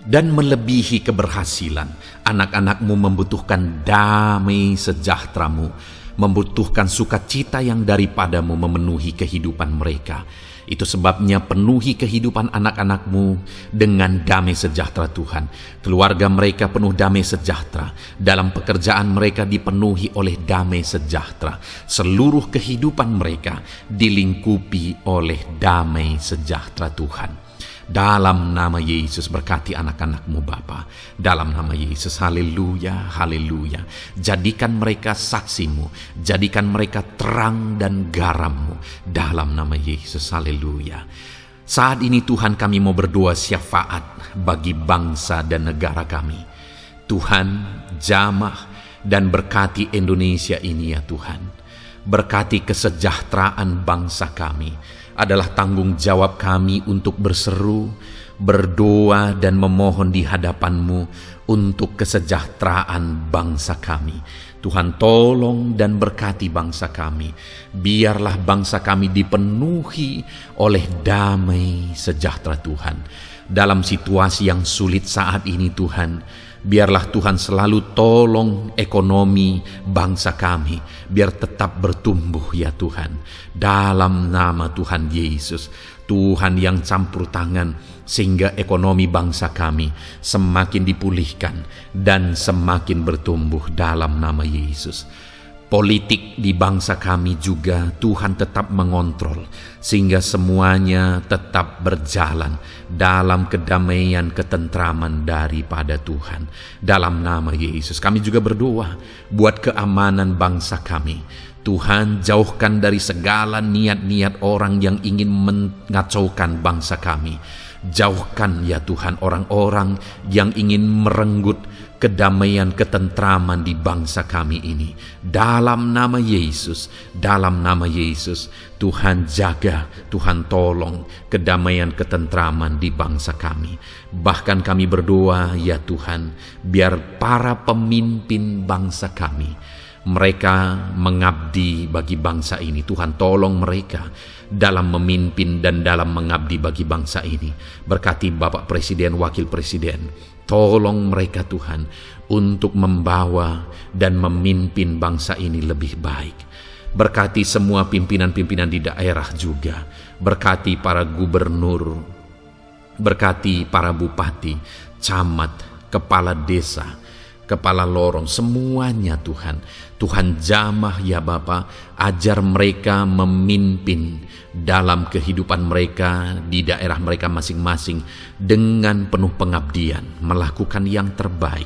Dan melebihi keberhasilan, anak-anakmu membutuhkan damai sejahteramu, membutuhkan sukacita yang daripadamu memenuhi kehidupan mereka. Itu sebabnya penuhi kehidupan anak-anakmu dengan damai sejahtera Tuhan. Keluarga mereka penuh damai sejahtera. Dalam pekerjaan mereka dipenuhi oleh damai sejahtera. Seluruh kehidupan mereka dilingkupi oleh damai sejahtera Tuhan. Dalam nama Yesus, berkati anak-anakmu Bapa. Dalam nama Yesus, haleluya, haleluya. Jadikan mereka saksimu, jadikan mereka terang dan garammu. Dalam nama Yesus, haleluya. Saat ini Tuhan, kami mau berdoa syafaat bagi bangsa dan negara kami. Tuhan, jamah dan berkati Indonesia ini ya Tuhan. Berkati kesejahteraan bangsa kami. Adalah tanggung jawab kami untuk berseru, berdoa dan memohon di hadapan-Mu untuk kesejahteraan bangsa kami. Tuhan, tolong dan berkati bangsa kami. Biarlah bangsa kami dipenuhi oleh damai sejahtera Tuhan. Dalam situasi yang sulit saat ini Tuhan, biarlah Tuhan selalu tolong ekonomi bangsa kami, biar tetap bertumbuh ya Tuhan. Dalam nama Tuhan Yesus, Tuhan yang campur tangan, sehingga ekonomi bangsa kami semakin dipulihkan dan semakin bertumbuh dalam nama Yesus. Politik di bangsa kami juga Tuhan tetap mengontrol, sehingga semuanya tetap berjalan dalam kedamaian, ketentraman daripada Tuhan. Dalam nama Yesus kami juga berdoa buat keamanan bangsa kami. Tuhan, jauhkan dari segala niat-niat orang yang ingin mengacaukan bangsa kami. Jauhkan ya Tuhan orang-orang yang ingin merenggut kedamaian, ketentraman di bangsa kami ini. Dalam nama Yesus, dalam nama Yesus, Tuhan jaga, Tuhan tolong kedamaian, ketentraman di bangsa kami. Bahkan kami berdoa ya Tuhan, biar para pemimpin bangsa kami, mereka mengabdi bagi bangsa ini. Tuhan tolong mereka dalam memimpin dan dalam mengabdi bagi bangsa ini. Berkati Bapak Presiden, Wakil Presiden, tolong mereka Tuhan untuk membawa dan memimpin bangsa ini lebih baik. Berkati semua pimpinan-pimpinan di daerah juga. Berkati para gubernur, berkati para bupati, camat, kepala desa, kepala lorong, semuanya Tuhan. Tuhan jamah ya Bapa, ajar mereka memimpin dalam kehidupan mereka di daerah mereka masing-masing dengan penuh pengabdian, melakukan yang terbaik,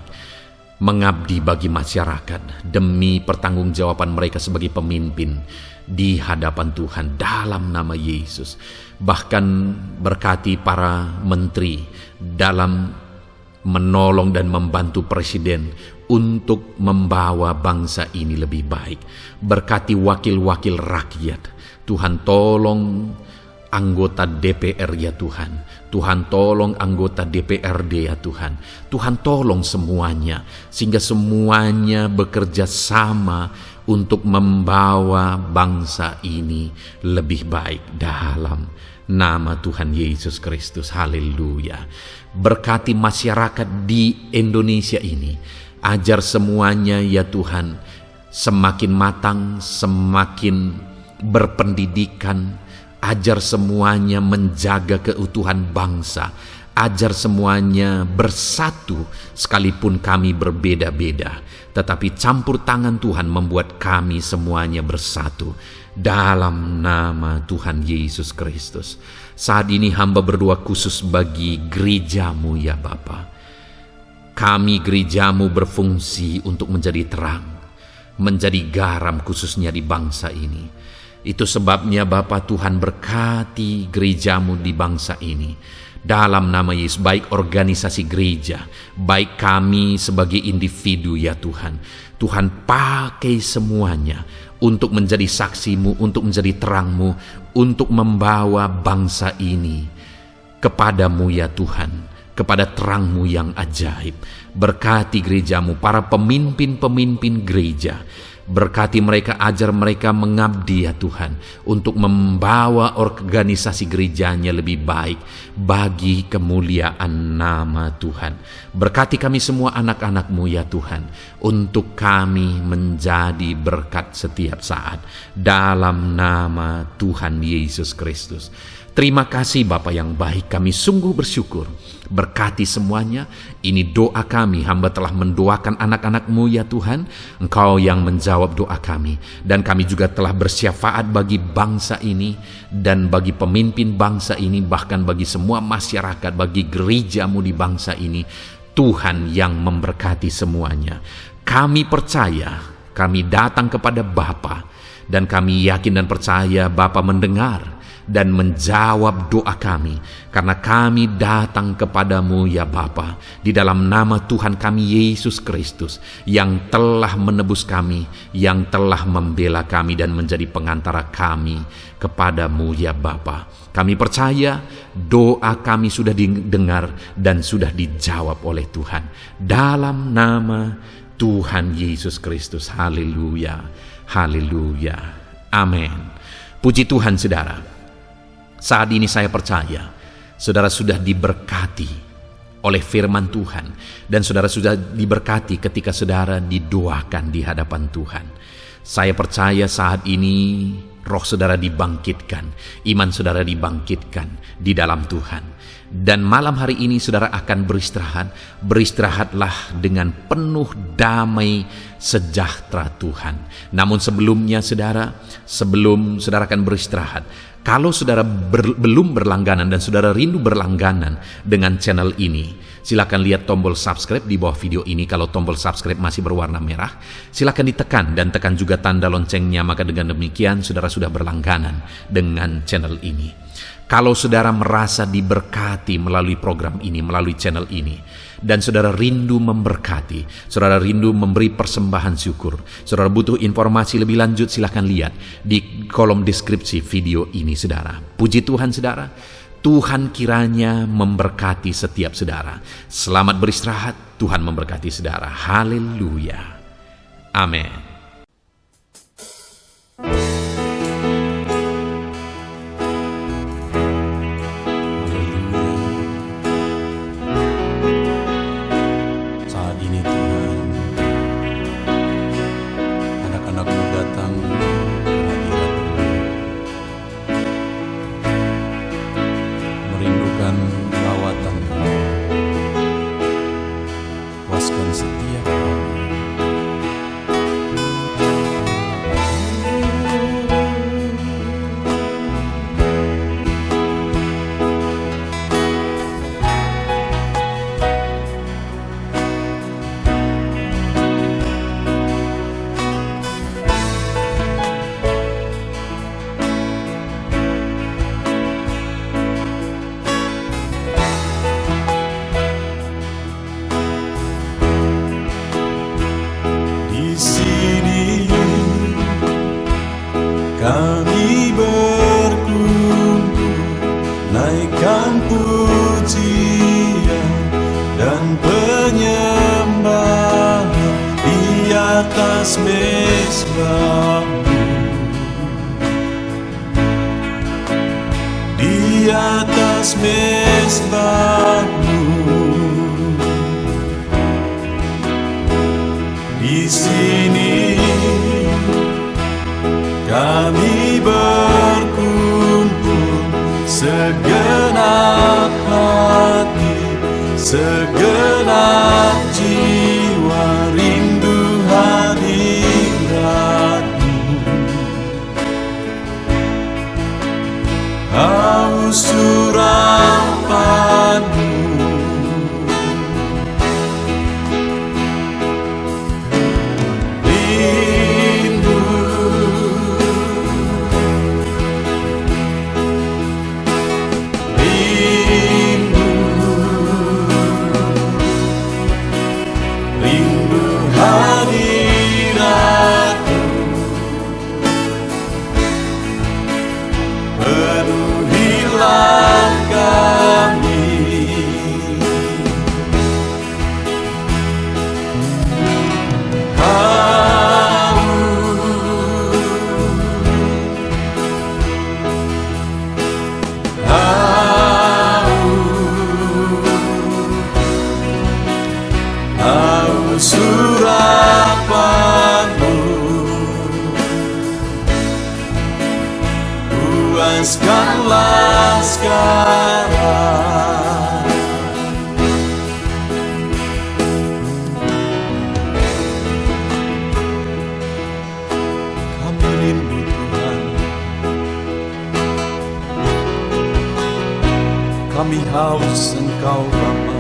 mengabdi bagi masyarakat demi pertanggungjawaban mereka sebagai pemimpin di hadapan Tuhan dalam nama Yesus. Bahkan berkati para menteri dalam menolong dan membantu presiden untuk membawa bangsa ini lebih baik. Berkati wakil-wakil rakyat. Tuhan tolong anggota DPR ya Tuhan. Tuhan tolong anggota DPRD ya Tuhan. Tuhan tolong semuanya, sehingga semuanya bekerja sama untuk membawa bangsa ini lebih baik dalam nama Tuhan Yesus Kristus. Haleluya. Berkati masyarakat di Indonesia ini. Ajar semuanya ya Tuhan semakin matang, semakin berpendidikan. Ajar semuanya menjaga keutuhan bangsa. Ajar semuanya bersatu sekalipun kami berbeda-beda. Tetapi campur tangan Tuhan membuat kami semuanya bersatu. Dalam nama Tuhan Yesus Kristus. Saat ini hamba berdoa khusus bagi gerejamu ya Bapa. Kami gerejamu berfungsi untuk menjadi terang, menjadi garam khususnya di bangsa ini. Itu sebabnya Bapa Tuhan berkati gerejamu di bangsa ini. Dalam nama Yesus, baik organisasi gereja, baik kami sebagai individu ya Tuhan. Tuhan pakai semuanya untuk menjadi saksimu, untuk menjadi terangmu, untuk membawa bangsa ini kepadamu ya Tuhan, kepada terangmu yang ajaib. Berkati gerejamu, para pemimpin-pemimpin gereja. Berkati mereka, ajar mereka mengabdi ya Tuhan, untuk membawa organisasi gerejanya lebih baik bagi kemuliaan nama Tuhan. Berkati kami semua anak-anak-Mu ya Tuhan, untuk kami menjadi berkat setiap saat. Dalam nama Tuhan Yesus Kristus. Terima kasih Bapa yang baik, kami sungguh bersyukur. Berkati semuanya. Ini doa kami, hamba telah mendoakan anak-anak-Mu ya Tuhan. Engkau yang menjawab doa kami. Dan kami juga telah bersyafaat bagi bangsa ini, dan bagi pemimpin bangsa ini, bahkan bagi semua masyarakat, bagi gerejamu di bangsa ini. Tuhan yang memberkati semuanya. Kami percaya, kami datang kepada Bapa, dan kami yakin dan percaya Bapa mendengar dan menjawab doa kami, karena kami datang kepadamu ya Bapa, di dalam nama Tuhan kami Yesus Kristus, yang telah menebus kami, yang telah membela kami dan menjadi pengantara kami kepadamu ya Bapa. Kami percaya doa kami sudah didengar dan sudah dijawab oleh Tuhan. Dalam nama Tuhan Yesus Kristus. Haleluya, haleluya, amin. Puji Tuhan saudara. Saat ini saya percaya saudara sudah diberkati oleh firman Tuhan, dan saudara sudah diberkati ketika saudara didoakan di hadapan Tuhan. Saya percaya saat ini roh saudara dibangkitkan, iman saudara dibangkitkan di dalam Tuhan. Dan malam hari ini saudara akan beristirahat. Beristirahatlah dengan penuh damai sejahtera Tuhan. Namun sebelumnya saudara, sebelum saudara akan beristirahat, kalau saudara belum berlangganan dan saudara rindu berlangganan dengan channel ini, silakan lihat tombol subscribe di bawah video ini. Kalau tombol subscribe masih berwarna merah, silakan ditekan dan tekan juga tanda loncengnya. Maka dengan demikian saudara sudah berlangganan dengan channel ini. Kalau saudara merasa diberkati melalui program ini, melalui channel ini, dan saudara rindu memberkati, saudara rindu memberi persembahan syukur, saudara butuh informasi lebih lanjut, silakan lihat di kolom deskripsi video ini saudara. Puji Tuhan saudara, Tuhan kiranya memberkati setiap saudara. Selamat beristirahat, Tuhan memberkati saudara. Haleluya, amin. Kami berkumpul, naikkan pujian dan penyembahan di atas mezbah-Mu, di atas mezbah-Mu. Di sini kami berkumpul segenap hati segenap jiwa rindu hadirat-Mu. Haus surapan-Mu, penuhilah kami. Haus surapan-Mu, puaskanlah sekarang. Kami rindu Tuhan, kami haus Engkau Bapa.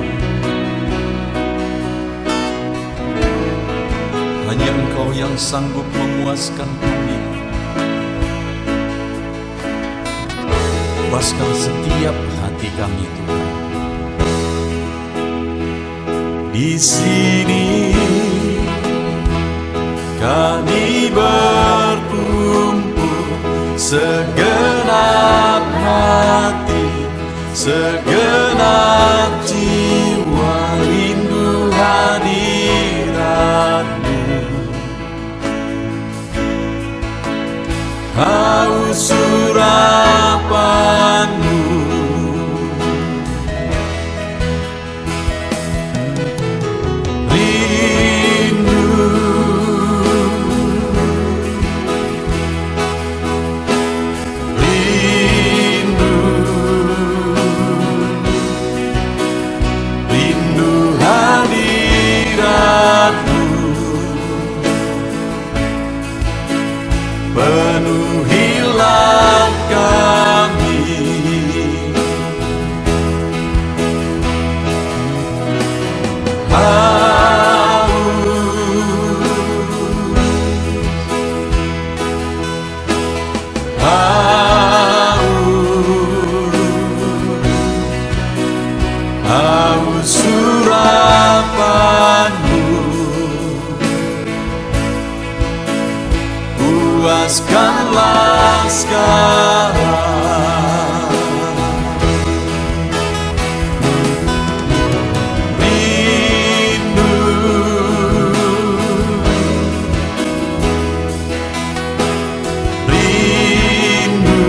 Hanya Engkau yang sanggup memuaskan kami. Puaskan setiap hati kami Tuhan. Di sini kami berkumpul, segenap hati, segenap jiwa rindu hadirat-Mu. Haus surapan-Mu, rindu, rindu, rindu hadirat-Mu. Penuhilah kami. Haus surapan-Mu, puaskanlah sekarang. Rindu, rindu,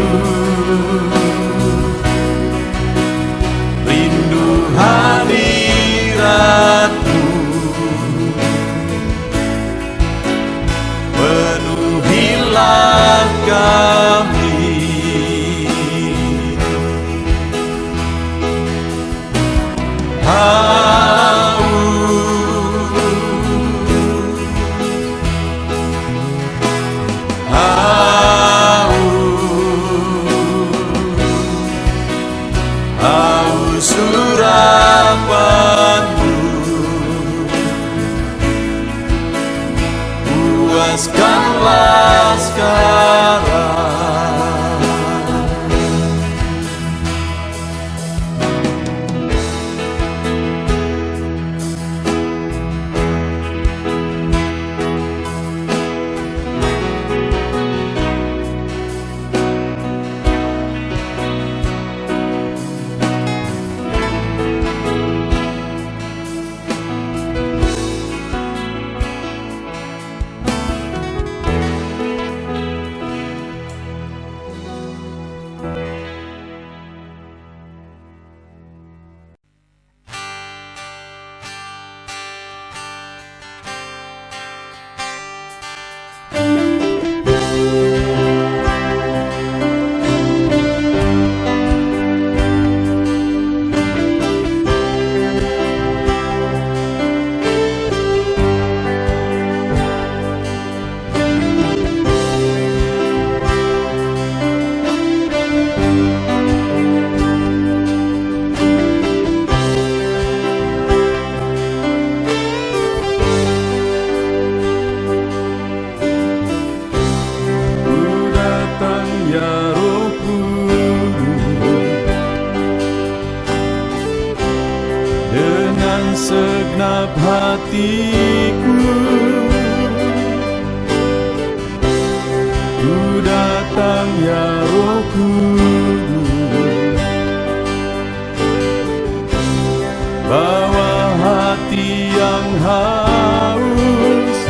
rindu hadirat-Mu. Penuhilah kami. Haus surapan-Mu, puaskanlah sekarang. dengan segenap hatiku. Ku datang ya Roh Kudus, bawa hati yang haus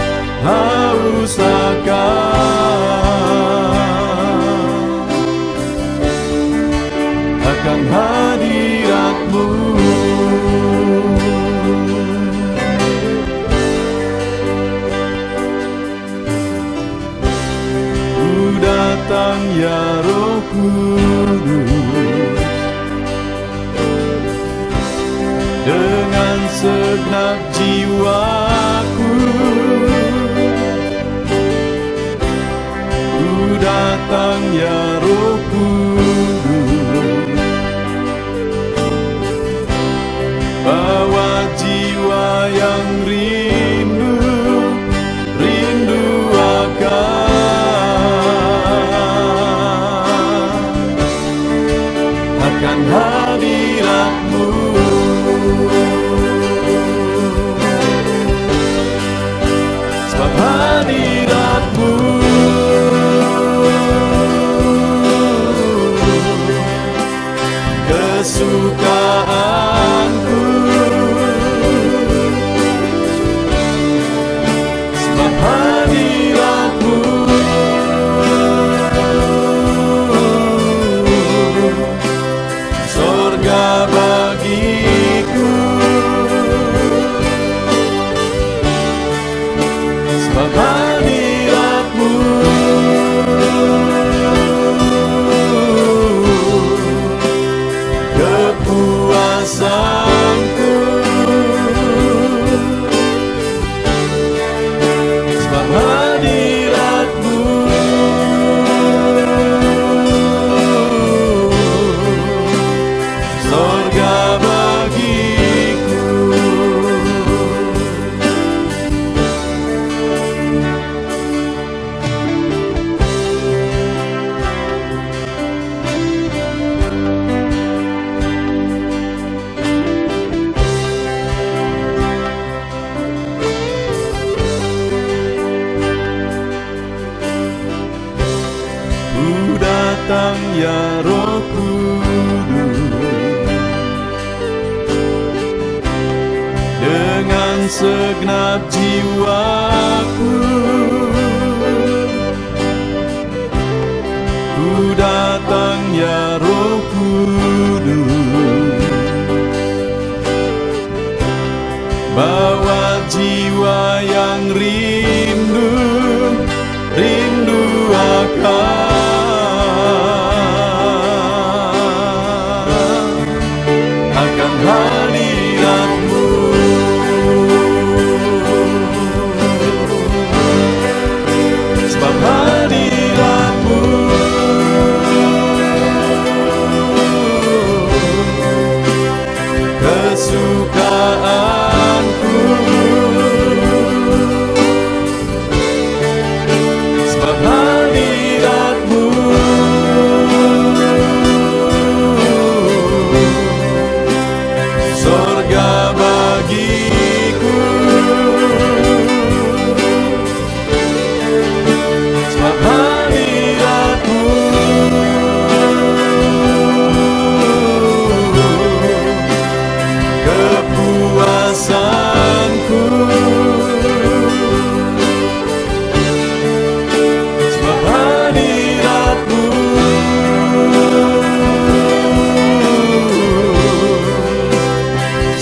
akan hadirat-Mu. Ku datang ya Roh Kudus, dengan segenap jiwaku. Ku datang ya Roh Kudus, bawa jiwa yang rindu akan hadirat-Mu. Sebab hadirat-Mu kesukaanku. Sebab hadirat-Mu sorga bagiku. Sebab hadirat-Mu kepuasanku. Sebab hadirat-Mu sorga bagiku. Ku datang ya Roh Kudus, dengan segenap jiwaku. Ku datang ya Roh Kudus, bawa jiwa yang rindu akan hadirat-Mu. Sebab hadirat-Mu kesukaanku. Sebab hadirat-Mu sorga bagiku. Sebab hadirat-Mu kepuasanku. Sebab hadirat-Mu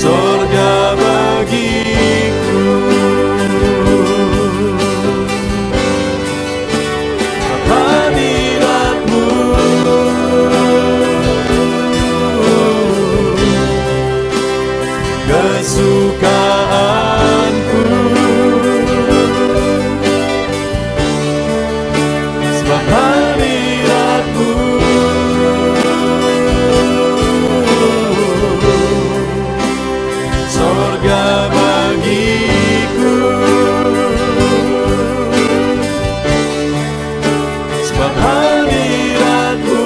sorga bagiku. Sebab hadirat-Mu kesukaanku. Sebab hadirat-Mu sorga bagiku. Sebab hadirat-Mu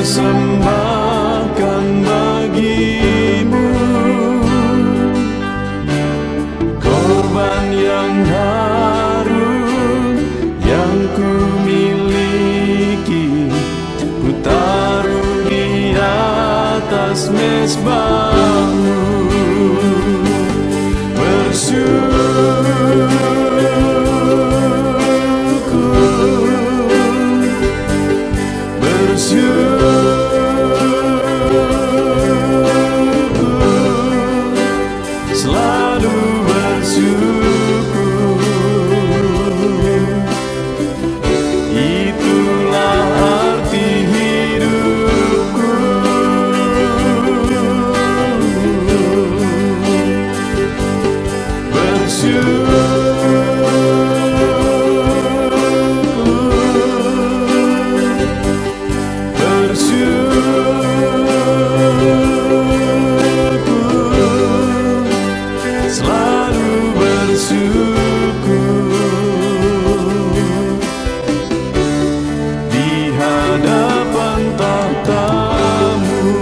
persembahkan bagimu korban yang harum yang ku miliki, ku taruh di atas mezbahmu. Selalu bersyukur, itulah arti hidupku. Selalu bersyukur di hadapan tahta-Mu.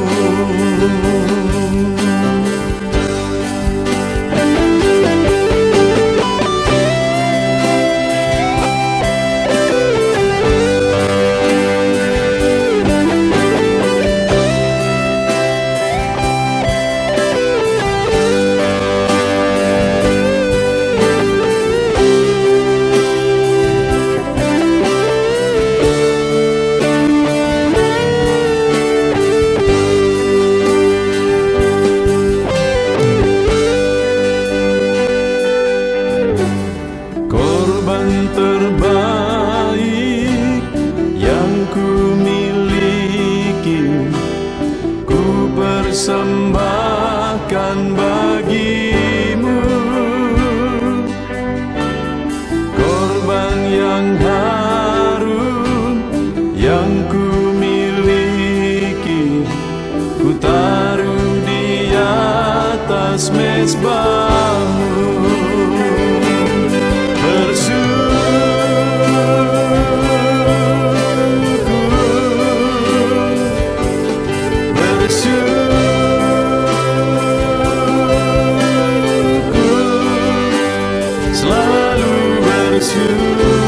Korban terbaik yang ku miliki, ku persembahkan bagimu. Korban yang harum yang ku miliki, ku taruh di atas mezbahmu. Selalu bersyukur.